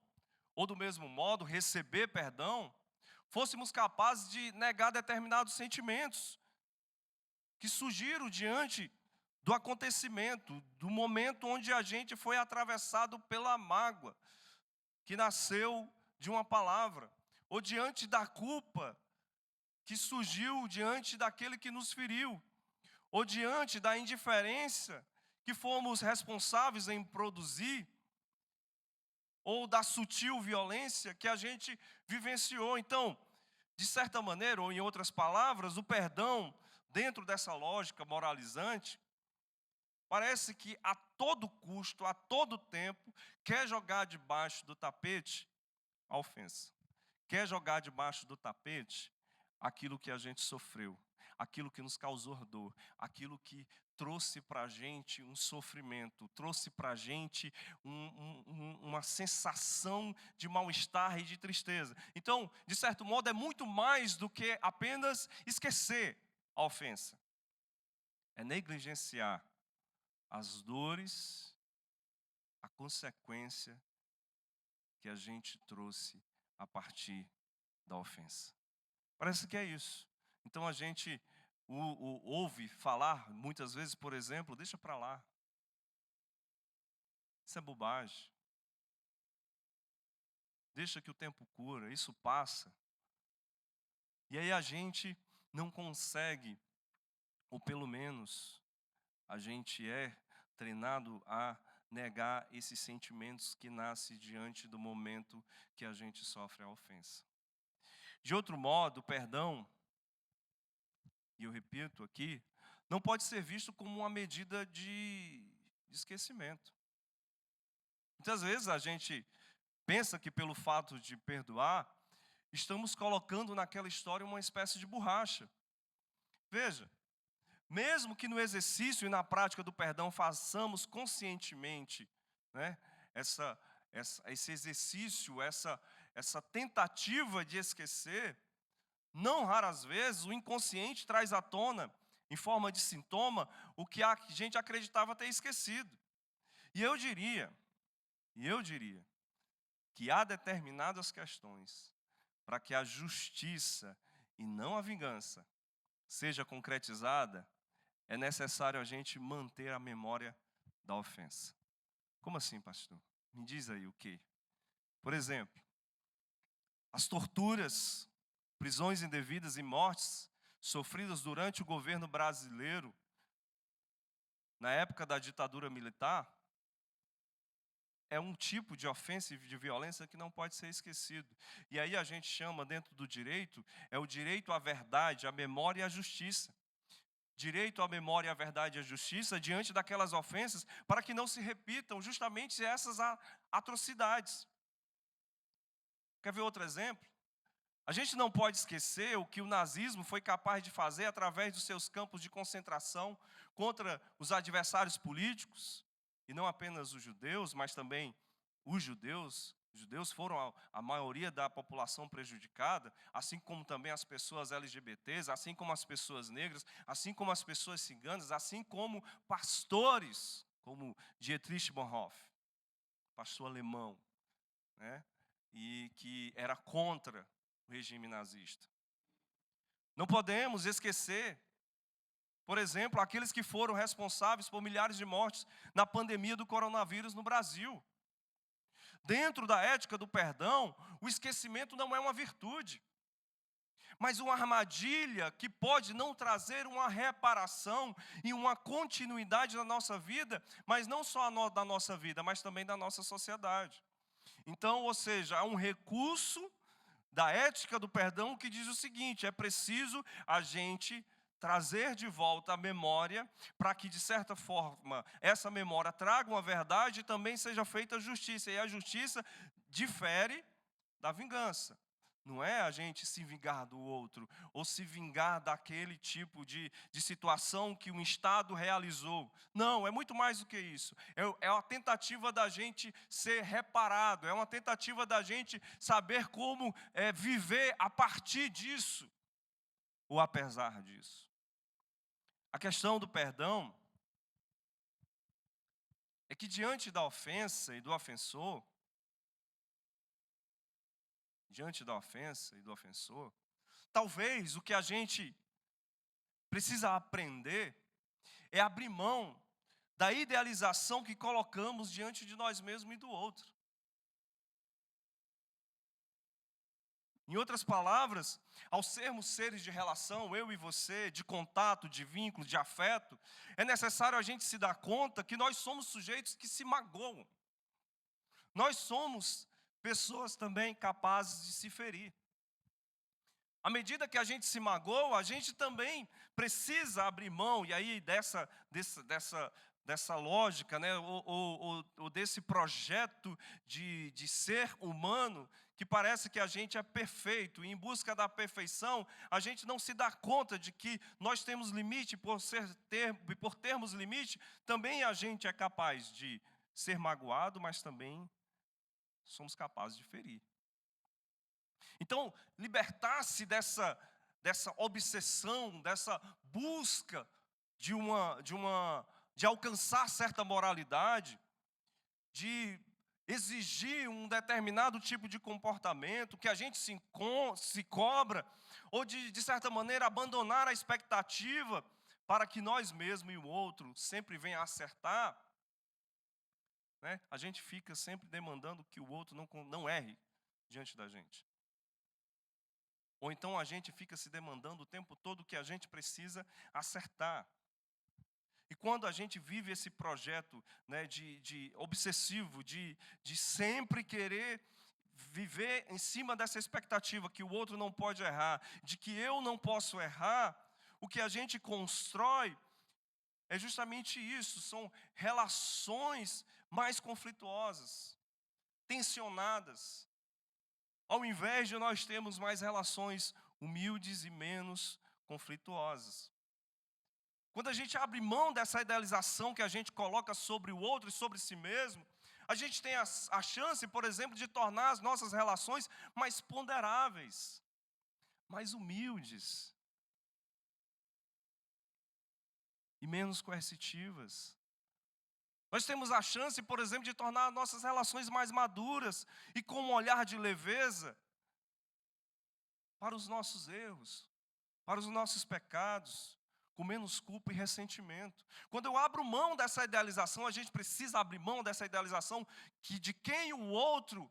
ou do mesmo modo receber perdão, fôssemos capazes de negar determinados sentimentos que surgiram diante do acontecimento, do momento onde a gente foi atravessado pela mágoa, que nasceu de uma palavra, ou diante da culpa que surgiu diante daquele que nos feriu, ou diante da indiferença que fomos responsáveis em produzir, ou da sutil violência que a gente vivenciou. Então, de certa maneira, ou em outras palavras, o perdão, dentro dessa lógica moralizante, parece que a todo custo, a todo tempo, quer jogar debaixo do tapete a ofensa. Quer jogar debaixo do tapete aquilo que a gente sofreu, aquilo que nos causou dor, aquilo que trouxe para a gente um sofrimento, trouxe para a gente uma sensação de mal-estar e de tristeza. Então, de certo modo, é muito mais do que apenas esquecer a ofensa. É negligenciar as dores, a consequência que a gente trouxe a partir da ofensa. Parece que é isso. Então a gente ouve falar muitas vezes, por exemplo, deixa para lá. Isso é bobagem. Deixa que o tempo cura, isso passa. E aí a gente não consegue, ou pelo menos a gente é treinado a negar esses sentimentos que nascem diante do momento que a gente sofre a ofensa. De outro modo, o perdão, e eu repito aqui, não pode ser visto como uma medida de esquecimento. Muitas vezes a gente pensa que pelo fato de perdoar, estamos colocando naquela história uma espécie de borracha. Veja, mesmo que no exercício e na prática do perdão façamos conscientemente, né, esse exercício, essa tentativa de esquecer, não raras vezes o inconsciente traz à tona, em forma de sintoma, o que a gente acreditava ter esquecido. E eu diria que há determinadas questões para que a justiça e não a vingança seja concretizada, é necessário a gente manter a memória da ofensa. Como assim, pastor? Me diz aí o quê? Por exemplo, as torturas, prisões indevidas e mortes sofridas durante o governo brasileiro, na época da ditadura militar, é um tipo de ofensa e de violência que não pode ser esquecido. E aí a gente chama dentro do direito, é o direito à verdade, à memória e à justiça. Direito à memória, à verdade e à justiça diante daquelas ofensas, para que não se repitam justamente essas atrocidades. Quer ver outro exemplo? A gente não pode esquecer o que o nazismo foi capaz de fazer através dos seus campos de concentração contra os adversários políticos, e não apenas os judeus, mas também os judeus. Os judeus foram a maioria da população prejudicada, assim como também as pessoas LGBTs, assim como as pessoas negras, assim como as pessoas ciganas, assim como pastores, como Dietrich Bonhoeffer, pastor alemão, né? E que era contra o regime nazista. Não podemos esquecer, por exemplo, aqueles que foram responsáveis por milhares de mortes na pandemia do coronavírus no Brasil. Dentro da ética do perdão, o esquecimento não é uma virtude, mas uma armadilha que pode não trazer uma reparação e uma continuidade na nossa vida, mas não só da nossa vida, mas também da nossa sociedade. Então, ou seja, há um recurso da ética do perdão que diz o seguinte: é preciso a gente trazer de volta a memória, para que, de certa forma, essa memória traga uma verdade e também seja feita justiça. E a justiça difere da vingança. Não é a gente se vingar do outro, ou se vingar daquele tipo de situação que o Estado realizou. Não, é muito mais do que isso. É uma tentativa da gente ser reparado, é uma tentativa da gente saber como viver a partir disso, ou apesar disso. A questão do perdão é que diante da ofensa e do ofensor, talvez o que a gente precisa aprender é abrir mão da idealização que colocamos diante de nós mesmos e do outro. Em outras palavras, ao sermos seres de relação, eu e você, de contato, de vínculo, de afeto, é necessário a gente se dar conta que nós somos sujeitos que se magoam. Nós somos pessoas também capazes de se ferir. À medida que a gente se magoa, a gente também precisa abrir mão, e aí dessa dessa lógica, né, ou desse projeto de ser humano, que parece que a gente é perfeito, e em busca da perfeição, a gente não se dá conta de que nós temos limite, por termos limite, também a gente é capaz de ser magoado, mas também somos capazes de ferir. Então, libertar-se dessa obsessão, dessa busca de alcançar certa moralidade, de exigir um determinado tipo de comportamento, que a gente se cobra, ou de certa maneira, abandonar a expectativa para que nós mesmos e o outro sempre venham a acertar, né? A gente fica sempre demandando que o outro não erre diante da gente. Ou então a gente fica se demandando o tempo todo que a gente precisa acertar. E quando a gente vive esse projeto, né, de obsessivo, de sempre querer viver em cima dessa expectativa que o outro não pode errar, de que eu não posso errar, o que a gente constrói é justamente isso, são relações mais conflituosas, tensionadas, ao invés de nós termos mais relações humildes e menos conflituosas. Quando a gente abre mão dessa idealização que a gente coloca sobre o outro e sobre si mesmo, a gente tem a chance, por exemplo, de tornar as nossas relações mais ponderáveis, mais humildes e menos coercitivas. Nós temos a chance, por exemplo, de tornar nossas relações mais maduras e com um olhar de leveza para os nossos erros, para os nossos pecados, com menos culpa e ressentimento. Quando eu abro mão dessa idealização, a gente precisa abrir mão dessa idealização de quem o outro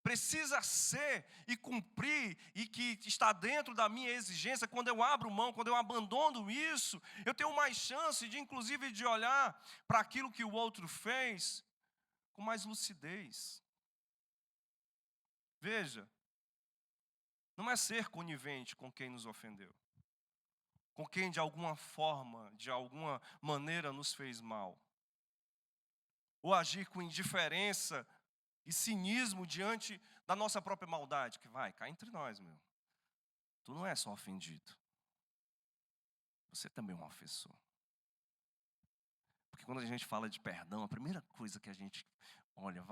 precisa ser e cumprir e que está dentro da minha exigência. Quando eu abro mão, quando eu abandono isso, eu tenho mais chance de, inclusive, de olhar para aquilo que o outro fez com mais lucidez. Veja, não é ser conivente com quem nos ofendeu, com quem de alguma forma, de alguma maneira nos fez mal, ou agir com indiferença e cinismo diante da nossa própria maldade, que vai, cá entre nós, meu. Tu não é só ofendido. Você também é um ofensor. Porque quando a gente fala de perdão, a primeira coisa que a gente olha,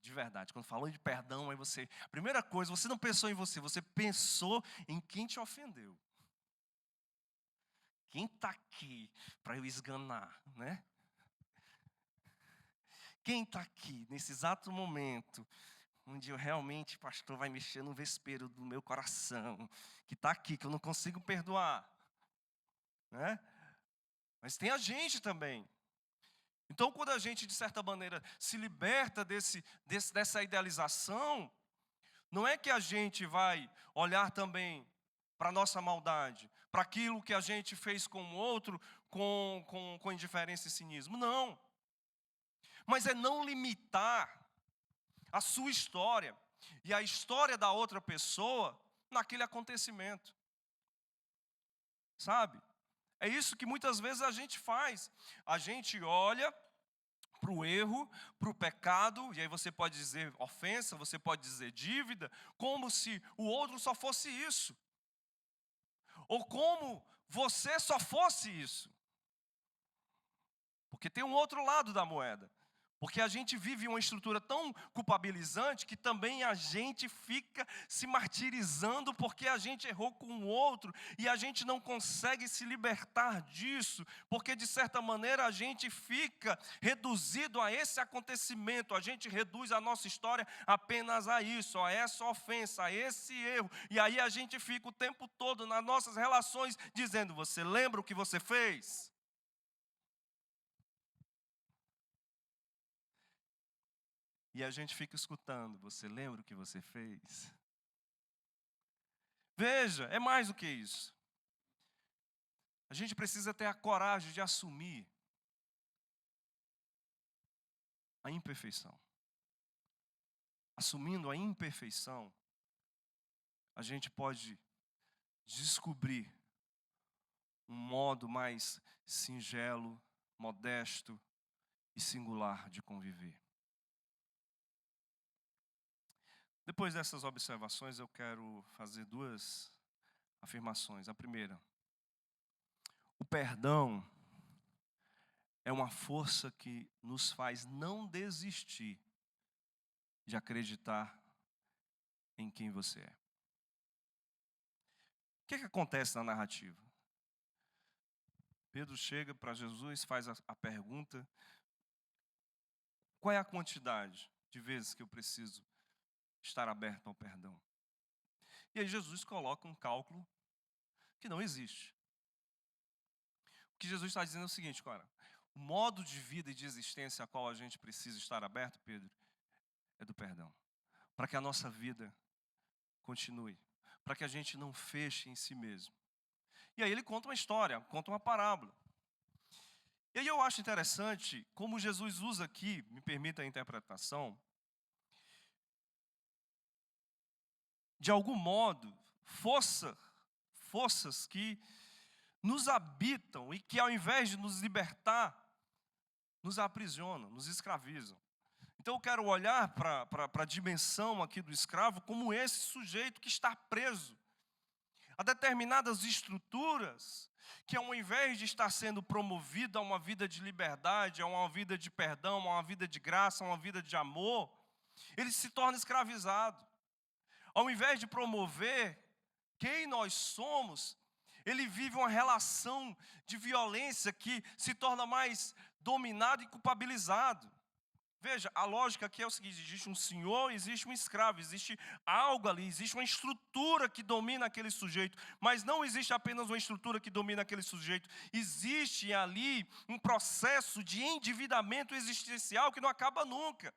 de verdade, quando falou de perdão, aí a primeira coisa, você não pensou em você pensou em quem te ofendeu. Quem está aqui para eu esganar, né? Quem está aqui, nesse exato momento, onde eu realmente, pastor, vai mexer no vespeiro do meu coração, que está aqui, que eu não consigo perdoar, né? Mas tem a gente também. Então, quando a gente, de certa maneira, se liberta dessa idealização, não é que a gente vai olhar também para a nossa maldade, para aquilo que a gente fez com o outro, com indiferença e cinismo. Não. Mas é não limitar a sua história e a história da outra pessoa naquele acontecimento. Sabe? É isso que muitas vezes a gente faz. A gente olha para o erro, para o pecado, e aí você pode dizer ofensa, você pode dizer dívida, como se o outro só fosse isso. Ou como você só fosse isso. Porque tem um outro lado da moeda. Porque a gente vive uma estrutura tão culpabilizante que também a gente fica se martirizando porque a gente errou com o outro e a gente não consegue se libertar disso, porque de certa maneira a gente fica reduzido a esse acontecimento, a gente reduz a nossa história apenas a isso, a essa ofensa, a esse erro, e aí a gente fica o tempo todo nas nossas relações dizendo: você lembra o que você fez? E a gente fica escutando: você lembra o que você fez? Veja, é mais do que isso. A gente precisa ter a coragem de assumir a imperfeição. Assumindo a imperfeição, a gente pode descobrir um modo mais singelo modesto e singular de conviver. Depois dessas observações, eu quero fazer duas afirmações. A primeira, o perdão é uma força que nos faz não desistir de acreditar em quem você é. O que acontece na narrativa? Pedro chega para Jesus, faz a pergunta: qual é a quantidade de vezes que eu preciso estar aberto ao perdão? E aí Jesus coloca um cálculo que não existe. O que Jesus está dizendo é o seguinte, cara: o modo de vida e de existência a qual a gente precisa estar aberto, Pedro, é do perdão. Para que a nossa vida continue. Para que a gente não feche em si mesmo. E aí ele conta uma história, conta uma parábola. E aí eu acho interessante como Jesus usa aqui, me permita a interpretação, de algum modo, forças que nos habitam e que ao invés de nos libertar, nos aprisionam, nos escravizam. Então eu quero olhar para a dimensão aqui do escravo como esse sujeito que está preso a determinadas estruturas que ao invés de estar sendo promovido a uma vida de liberdade, a uma vida de perdão, a uma vida de graça, a uma vida de amor, ele se torna escravizado. Ao invés de promover quem nós somos, ele vive uma relação de violência que se torna mais dominado e culpabilizado. Veja, a lógica aqui é o seguinte: existe um senhor, existe um escravo, existe algo ali, existe uma estrutura que domina aquele sujeito, mas não existe apenas uma estrutura que domina aquele sujeito, existe ali um processo de endividamento existencial que não acaba nunca.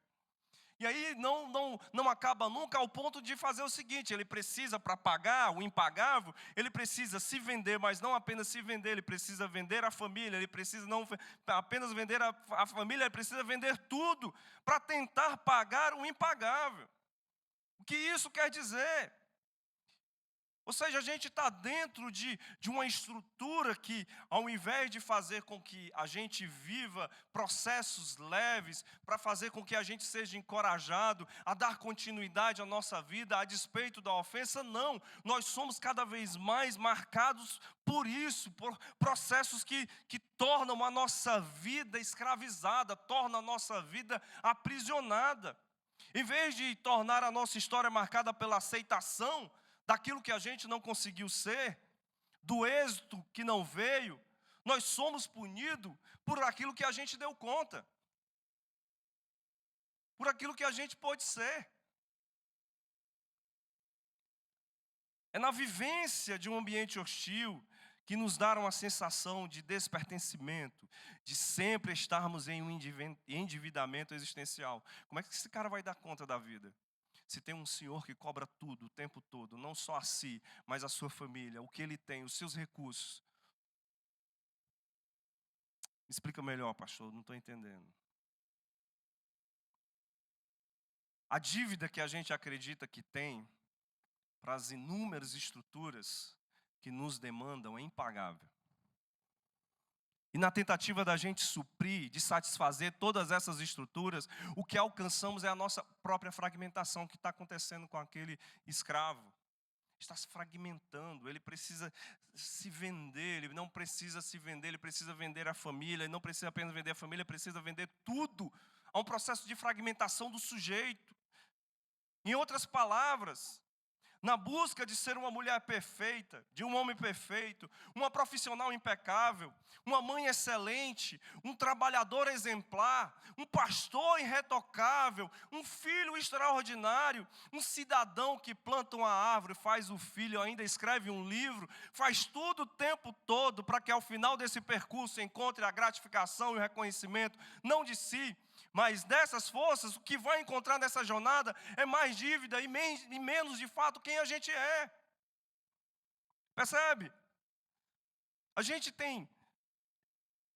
E aí não acaba nunca ao ponto de fazer o seguinte: ele precisa, para pagar o impagável, ele precisa se vender, mas não apenas se vender, ele precisa vender a família, ele precisa não apenas vender a família, ele precisa vender tudo para tentar pagar o impagável. O que isso quer dizer? Ou seja, a gente está dentro de uma estrutura que, ao invés de fazer com que a gente viva processos leves, para fazer com que a gente seja encorajado a dar continuidade à nossa vida, a despeito da ofensa, não. Nós somos cada vez mais marcados por isso, por processos que tornam a nossa vida escravizada, tornam a nossa vida aprisionada. Em vez de tornar a nossa história marcada pela aceitação daquilo que a gente não conseguiu ser, do êxito que não veio, nós somos punidos por aquilo que a gente deu conta, por aquilo que a gente pode ser. É na vivência de um ambiente hostil que nos dá uma sensação de despertencimento, de sempre estarmos em um endividamento existencial. Como é que esse cara vai dar conta da vida? Se tem um senhor que cobra tudo o tempo todo, não só a si, mas a sua família, o que ele tem, os seus recursos. Me explica melhor, pastor, não estou entendendo. A dívida que a gente acredita que tem para as inúmeras estruturas que nos demandam é impagável. E na tentativa da gente suprir, de satisfazer todas essas estruturas, o que alcançamos é a nossa própria fragmentação que está acontecendo com aquele escravo. Está se fragmentando, ele precisa se vender, ele não precisa se vender, ele precisa vender a família, ele não precisa apenas vender a família, ele precisa vender tudo. Há um processo de fragmentação do sujeito. Em outras palavras, na busca de ser uma mulher perfeita, de um homem perfeito, uma profissional impecável, uma mãe excelente, um trabalhador exemplar, um pastor irretocável, um filho extraordinário, um cidadão que planta uma árvore, faz o filho, ainda escreve um livro, faz tudo o tempo todo para que ao final desse percurso encontre a gratificação e o reconhecimento, não de si, mas dessas forças. O que vai encontrar nessa jornada é mais dívida e menos de fato quem a gente é. Percebe? A gente tem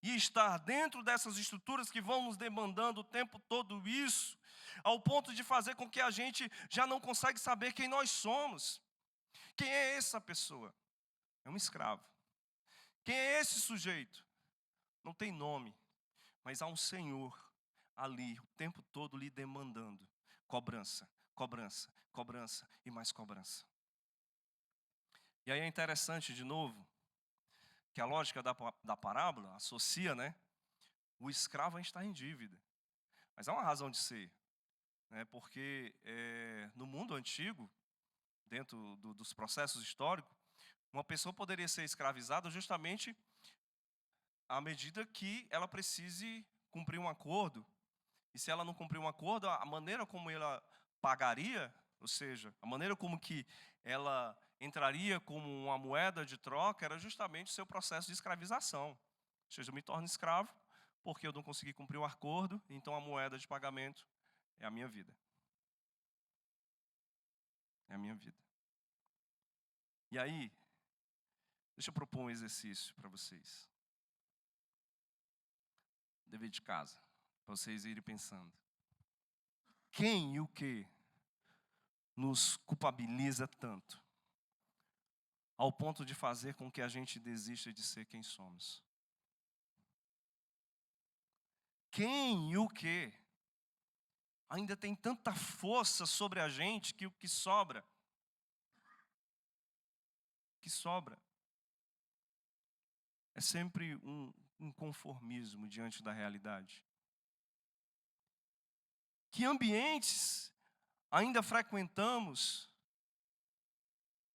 e estar dentro dessas estruturas que vão nos demandando o tempo todo isso, ao ponto de fazer com que a gente já não consegue saber quem nós somos. Quem é essa pessoa? É um escravo. Quem é esse sujeito? Não tem nome, Mas há um Senhor ali, o tempo todo lhe demandando cobrança, cobrança, cobrança e mais cobrança. E aí é interessante, de novo, que a lógica da parábola associa, né? O escravo a estar em dívida. Mas há uma razão de ser, né? Porque no mundo antigo, dentro dos processos históricos, uma pessoa poderia ser escravizada justamente à medida que ela precise cumprir um acordo. E se ela não cumprir um acordo, a maneira como ela pagaria, ou seja, a maneira como que ela entraria como uma moeda de troca, era justamente o seu processo de escravização. Ou seja, eu me torno escravo porque eu não consegui cumprir o acordo, então a moeda de pagamento é a minha vida. É a minha vida. E aí, deixa eu propor um exercício para vocês. Dever de casa, para vocês irem pensando. Quem e o que nos culpabiliza tanto, ao ponto de fazer com que a gente desista de ser quem somos? Quem e o que ainda tem tanta força sobre a gente que o que sobra, é sempre um conformismo diante da realidade. Que ambientes ainda frequentamos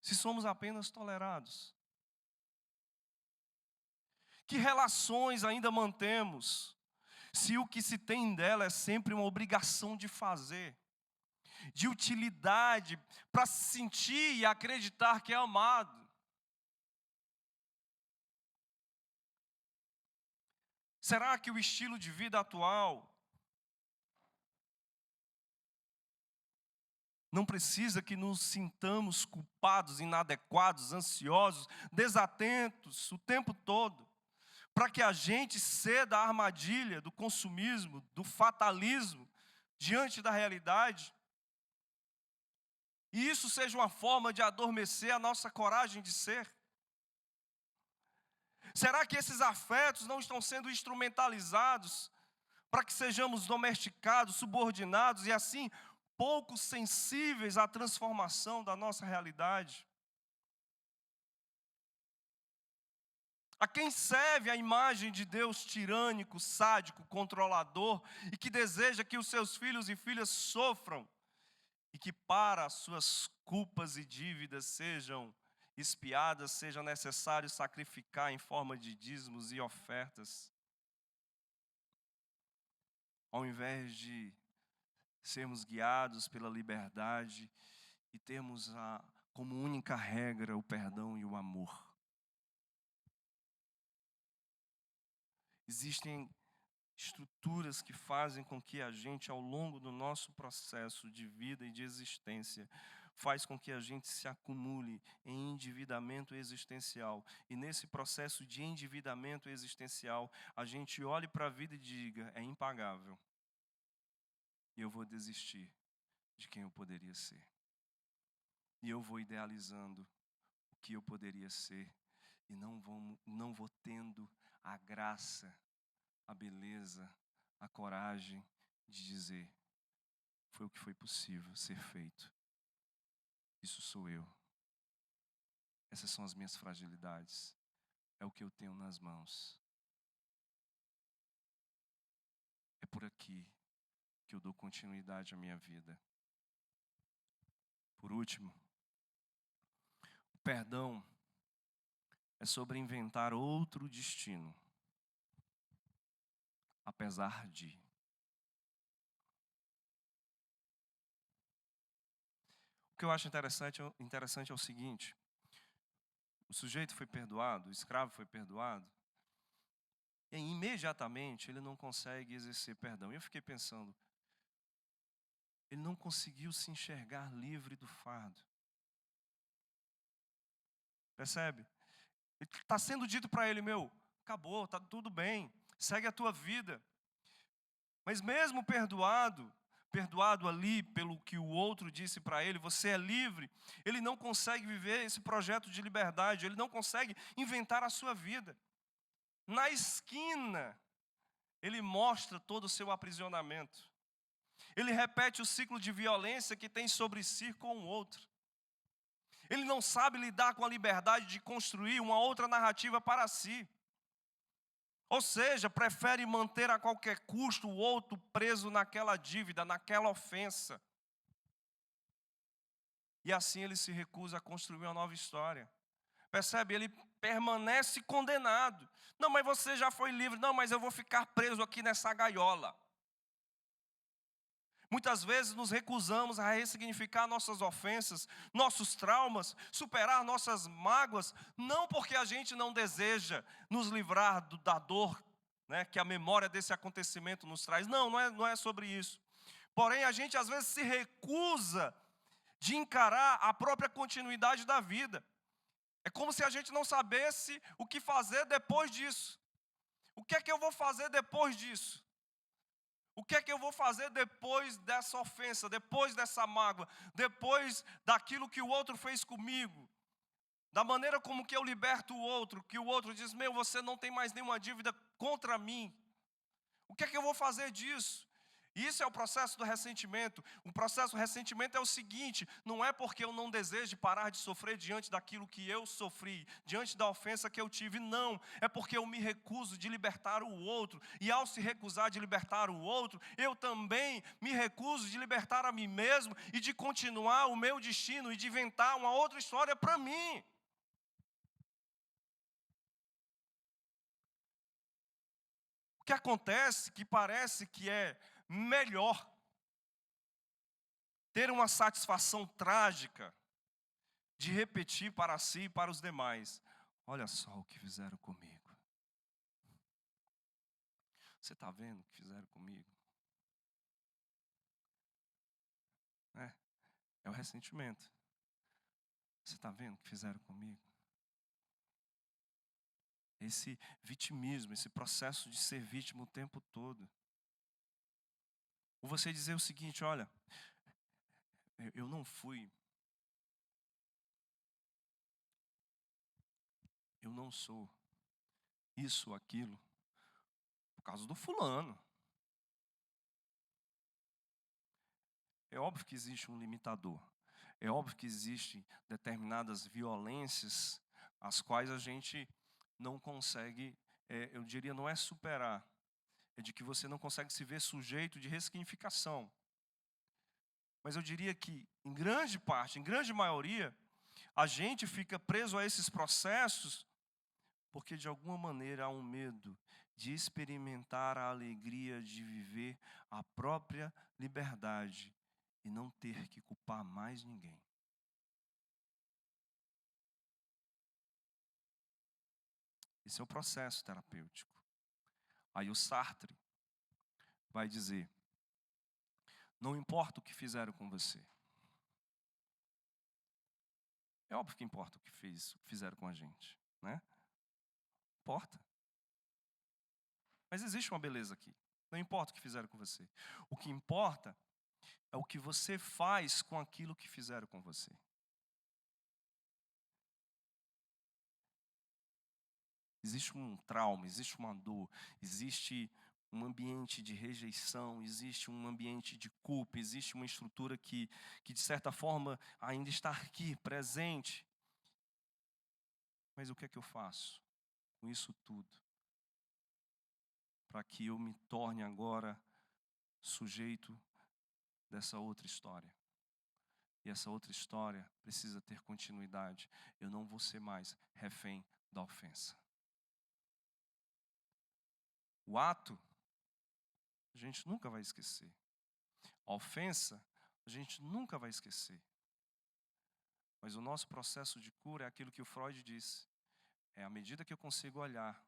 se somos apenas tolerados? Que relações ainda mantemos se o que se tem dela é sempre uma obrigação de fazer, de utilidade, para se sentir e acreditar que é amado? Será que o estilo de vida atual não precisa que nos sintamos culpados, inadequados, ansiosos, desatentos o tempo todo, para que a gente ceda à armadilha do consumismo, do fatalismo, diante da realidade? E isso seja uma forma de adormecer a nossa coragem de ser? Será que esses afetos não estão sendo instrumentalizados para que sejamos domesticados, subordinados e assim pouco sensíveis à transformação da nossa realidade? A quem serve a imagem de Deus tirânico, sádico, controlador e que deseja que os seus filhos e filhas sofram e que para as suas culpas e dívidas sejam expiadas, seja necessário sacrificar em forma de dízimos e ofertas, ao invés de sermos guiados pela liberdade e termos como única regra o perdão e o amor? Existem estruturas que fazem com que a gente, ao longo do nosso processo de vida e de existência, faz com que a gente se acumule em endividamento existencial. E nesse processo de endividamento existencial, a gente olhe para a vida e diga: é impagável. E eu vou desistir de quem eu poderia ser. E eu vou idealizando o que eu poderia ser. E não vou tendo a graça, a beleza, a coragem de dizer: foi o que foi possível ser feito. Isso sou eu. Essas são as minhas fragilidades. É o que eu tenho nas mãos. É por aqui que eu dou continuidade à minha vida. Por último, o perdão é sobre inventar outro destino, apesar de. O que eu acho interessante é o seguinte: o sujeito foi perdoado, o escravo foi perdoado, e imediatamente ele não consegue exercer perdão. E eu fiquei pensando, ele não conseguiu se enxergar livre do fardo. Percebe? Está sendo dito para ele: acabou, está tudo bem, segue a tua vida. Mas mesmo perdoado ali pelo que o outro disse para ele, você é livre, ele não consegue viver esse projeto de liberdade, ele não consegue inventar a sua vida. Na esquina ele mostra todo o seu aprisionamento. Ele repete o ciclo de violência que tem sobre si com o outro. Ele não sabe lidar com a liberdade de construir uma outra narrativa para si. Ou seja, prefere manter a qualquer custo o outro preso naquela dívida, naquela ofensa. E assim ele se recusa a construir uma nova história. Percebe? Ele permanece condenado. Não, mas você já foi livre. Não, mas eu vou ficar preso aqui nessa gaiola. Muitas vezes nos recusamos a ressignificar nossas ofensas, nossos traumas, superar nossas mágoas, não porque a gente não deseja nos livrar da dor, né, que a memória desse acontecimento nos traz. Não é sobre isso. Porém, a gente às vezes se recusa de encarar a própria continuidade da vida. É como se a gente não sabesse o que fazer depois disso. O que é que eu vou fazer depois disso? O que é que eu vou fazer depois dessa ofensa, depois dessa mágoa, depois daquilo que o outro fez comigo? Da maneira como que eu liberto o outro, que o outro diz, você não tem mais nenhuma dívida contra mim. O que é que eu vou fazer disso? Isso é o processo do ressentimento. O processo do ressentimento é o seguinte: não é porque eu não desejo parar de sofrer diante daquilo que eu sofri, diante da ofensa que eu tive, não. É porque eu me recuso de libertar o outro. E ao se recusar de libertar o outro, eu também me recuso de libertar a mim mesmo e de continuar o meu destino e de inventar uma outra história para mim. O que acontece que parece que é melhor ter uma satisfação trágica de repetir para si e para os demais: olha só o que fizeram comigo. Você está vendo o que fizeram comigo? É o ressentimento. Você está vendo o que fizeram comigo? Esse vitimismo, esse processo de ser vítima o tempo todo. Ou você dizer o seguinte: olha, eu não fui, eu não sou isso ou aquilo por causa do fulano. É óbvio que existe um limitador. É óbvio que existem determinadas violências as quais a gente não consegue, eu diria, não é superar. É de que você não consegue se ver sujeito de ressignificação. Mas eu diria que, em grande parte, em grande maioria, a gente fica preso a esses processos porque, de alguma maneira, há um medo de experimentar a alegria de viver a própria liberdade e não ter que culpar mais ninguém. Esse é o processo terapêutico. Aí o Sartre vai dizer: não importa o que fizeram com você. É óbvio que importa o que fizeram com a gente, né? Importa. Mas existe uma beleza aqui. Não importa o que fizeram com você. O que importa é o que você faz com aquilo que fizeram com você. Existe um trauma, existe uma dor, existe um ambiente de rejeição, existe um ambiente de culpa, existe uma estrutura que de certa forma ainda está aqui, presente. Mas o que é que eu faço com isso tudo? Para que eu me torne agora sujeito dessa outra história. E essa outra história precisa ter continuidade. Eu não vou ser mais refém da ofensa. O ato, a gente nunca vai esquecer. A ofensa, a gente nunca vai esquecer. Mas o nosso processo de cura é aquilo que o Freud disse. É à medida que eu consigo olhar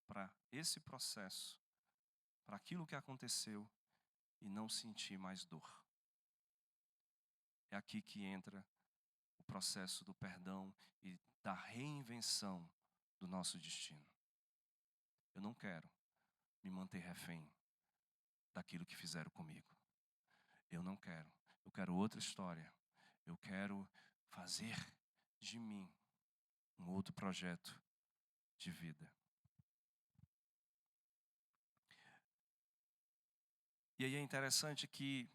para esse processo, para aquilo que aconteceu e não sentir mais dor. É aqui que entra o processo do perdão e da reinvenção do nosso destino. Eu não quero me manter refém daquilo que fizeram comigo. Eu não quero. Eu quero outra história. Eu quero fazer de mim um outro projeto de vida. E aí é interessante que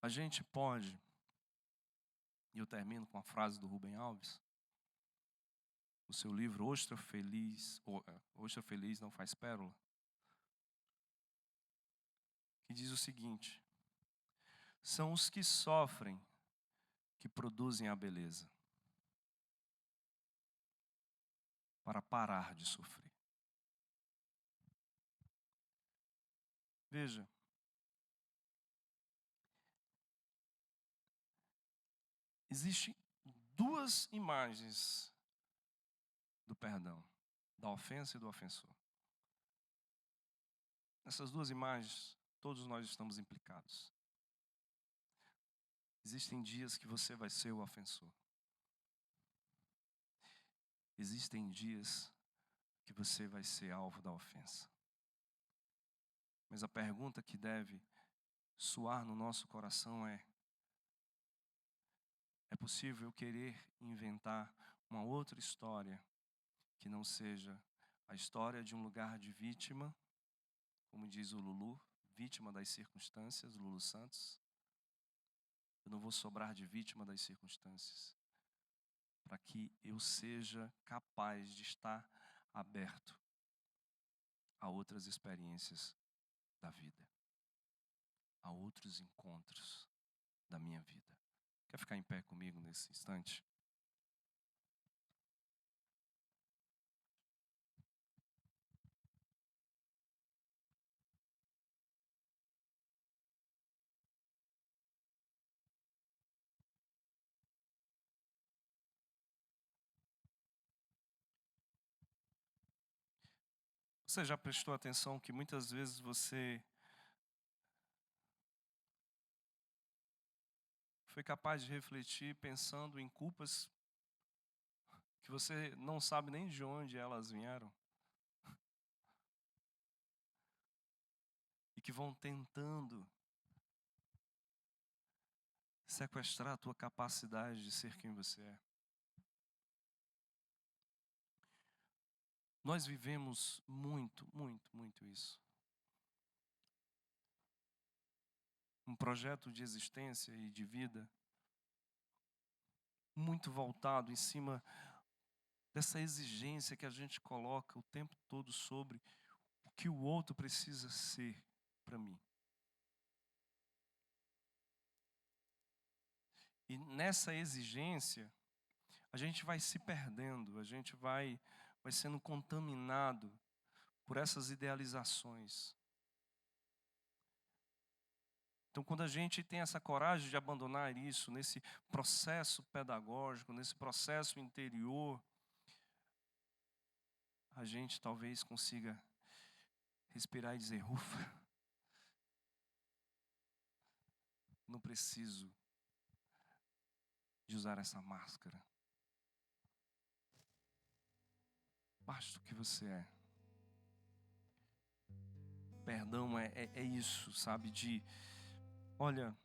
a gente pode, e eu termino com a frase do Rubem Alves, o seu livro Ostra Feliz não faz pérola, que diz o seguinte: são os que sofrem que produzem a beleza, para parar de sofrer. Veja, existem duas imagens do perdão, da ofensa e do ofensor. Nessas duas imagens, todos nós estamos implicados. Existem dias que você vai ser o ofensor. Existem dias que você vai ser alvo da ofensa. Mas a pergunta que deve soar no nosso coração é possível eu querer inventar uma outra história que não seja a história de um lugar de vítima, como diz o Lulu, vítima das circunstâncias, Lulu Santos? Eu não vou sobrar de vítima das circunstâncias, para que eu seja capaz de estar aberto a outras experiências da vida, a outros encontros da minha vida. Quer ficar em pé comigo nesse instante? Você já prestou atenção que muitas vezes você foi capaz de refletir pensando em culpas que você não sabe nem de onde elas vieram? E que vão tentando sequestrar a tua capacidade de ser quem você é. Nós vivemos muito isso. Um projeto de existência e de vida muito voltado em cima dessa exigência que a gente coloca o tempo todo sobre o que o outro precisa ser para mim. E nessa exigência, a gente vai se perdendo, a gente vai sendo contaminado por essas idealizações. Então, quando a gente tem essa coragem de abandonar isso, nesse processo pedagógico, nesse processo interior, a gente talvez consiga respirar e dizer: ufa, não preciso de usar essa máscara. Basta o que você é. Perdão é isso, sabe? De, olha,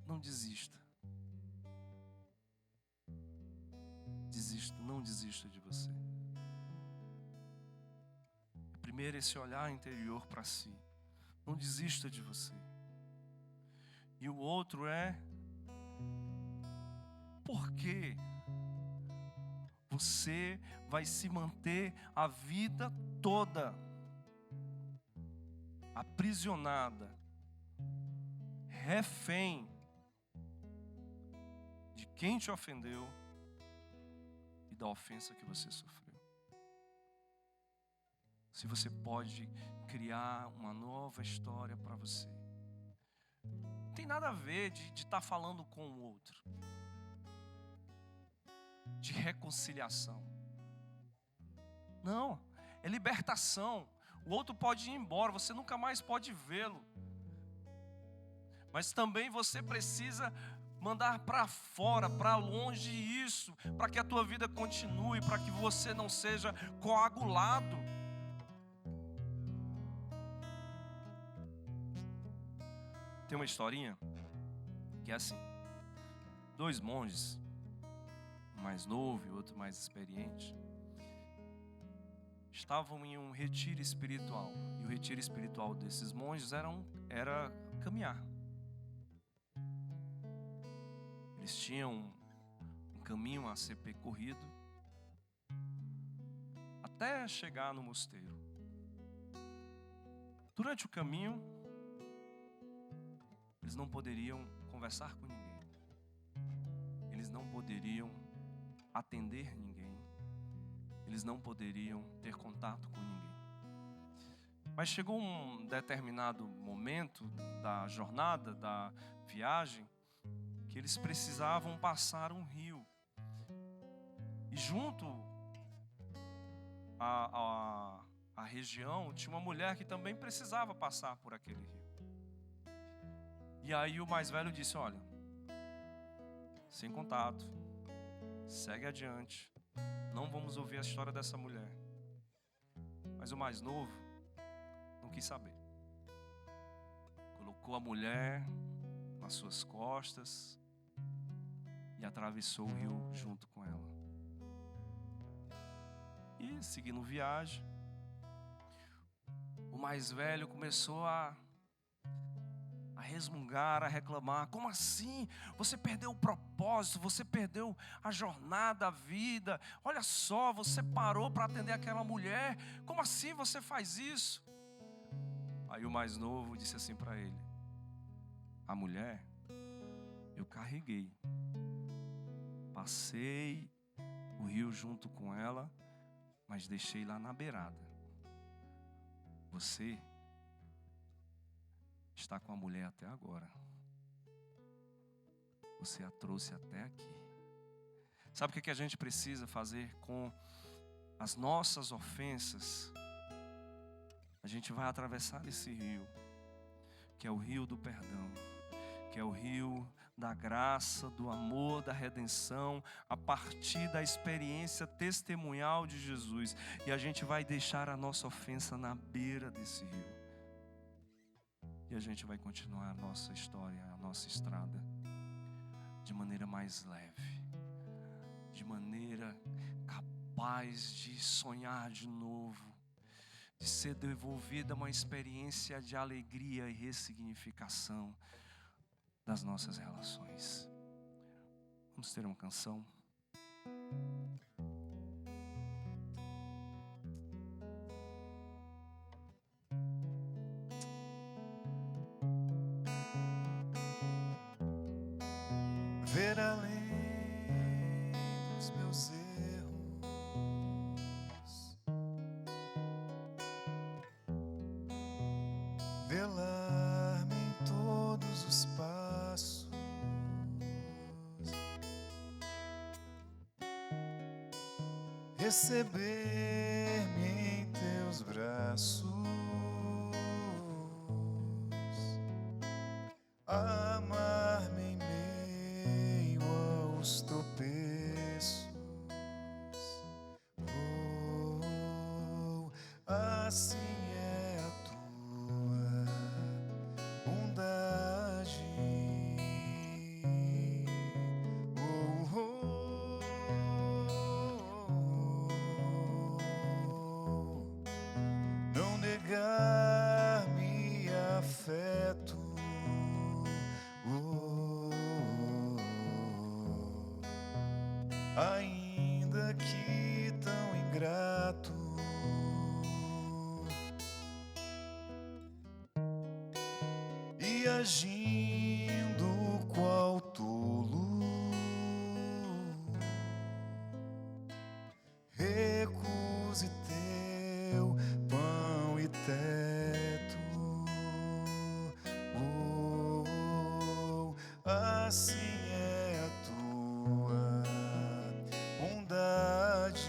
não desista. Não desista de você. Primeiro, esse olhar interior para si. Não desista de você. E o outro é: por que você vai se manter a vida toda aprisionada, refém de quem te ofendeu e da ofensa que você sofreu? Se você pode criar uma nova história para você. Não tem nada a ver de estar falando com o outro, de reconciliação. Não, é libertação. O outro pode ir embora, você nunca mais pode vê-lo. Mas também você precisa mandar para fora, para longe isso, para que a tua vida continue, para que você não seja coagulado. Tem uma historinha que é assim: 2 monges, um mais novo e outro mais experiente, estavam em um retiro espiritual. E o retiro espiritual desses monges era caminhar. Eles tinham um caminho a ser percorrido até chegar no mosteiro. Durante o caminho, eles não poderiam conversar com ninguém. Eles não poderiam atender ninguém. Eles não poderiam ter contato com ninguém. Mas chegou um determinado momento da jornada, da viagem, que eles precisavam passar um rio. E junto à região tinha uma mulher que também precisava passar por aquele rio. E aí o mais velho disse: olha, sem contato, segue adiante, não vamos ouvir a história dessa mulher. Mas o mais novo não quis saber. Colocou a mulher nas suas costas e atravessou o rio junto com ela. E seguindo viagem, o mais velho começou a resmungar, a reclamar. Como assim? Você perdeu o propósito, você perdeu a jornada, a vida. Olha só, você parou para atender aquela mulher. Como assim você faz isso? Aí o mais novo disse assim para ele: a mulher eu carreguei, passei o rio junto com ela, mas deixei lá na beirada. Você está com a mulher até agora. Você a trouxe até aqui. Sabe o que a gente precisa fazer com as nossas ofensas? A gente vai atravessar esse rio, que é o rio do perdão, que é o rio da graça, do amor, da redenção, a partir da experiência testemunhal de Jesus. E a gente vai deixar a nossa ofensa na beira desse rio. E a gente vai continuar a nossa história, a nossa estrada, de maneira mais leve, de maneira capaz de sonhar de novo, de ser devolvida uma experiência de alegria e ressignificação das nossas relações. Vamos ter uma canção. Ver além dos meus erros, velar-me em todos os passos, receber-me em teus braços, amar-me em meio aos tropeços. Oh, assim é a tua bondade. Oh, oh, oh. Não negar-me afeto. Ainda que tão ingrato, e agindo qual tolo, recuse teu pão e teto. Oh, assim é a tua bondade.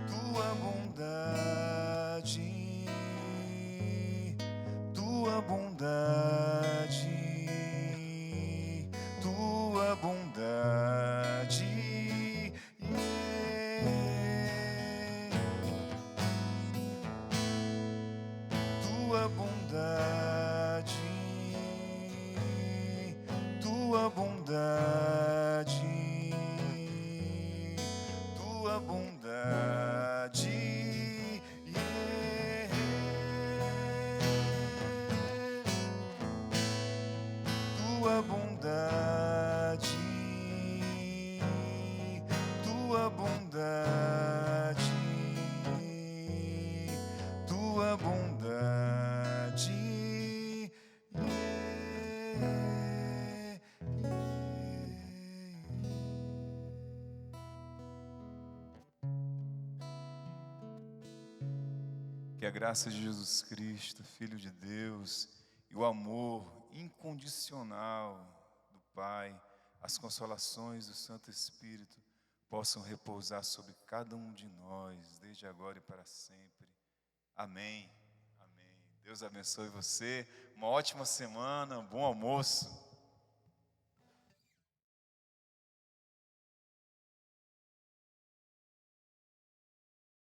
Tua bondade, tua bondade, tua bondade. Tua bondade, tua bondade, tua bondade, tua bondade. Que a graça de Jesus Cristo, Filho de Deus, e o amor incondicional do Pai, as consolações do Santo Espírito, possam repousar sobre cada um de nós, desde agora e para sempre. Amém. Amém. Deus abençoe você. Uma ótima semana, um bom almoço.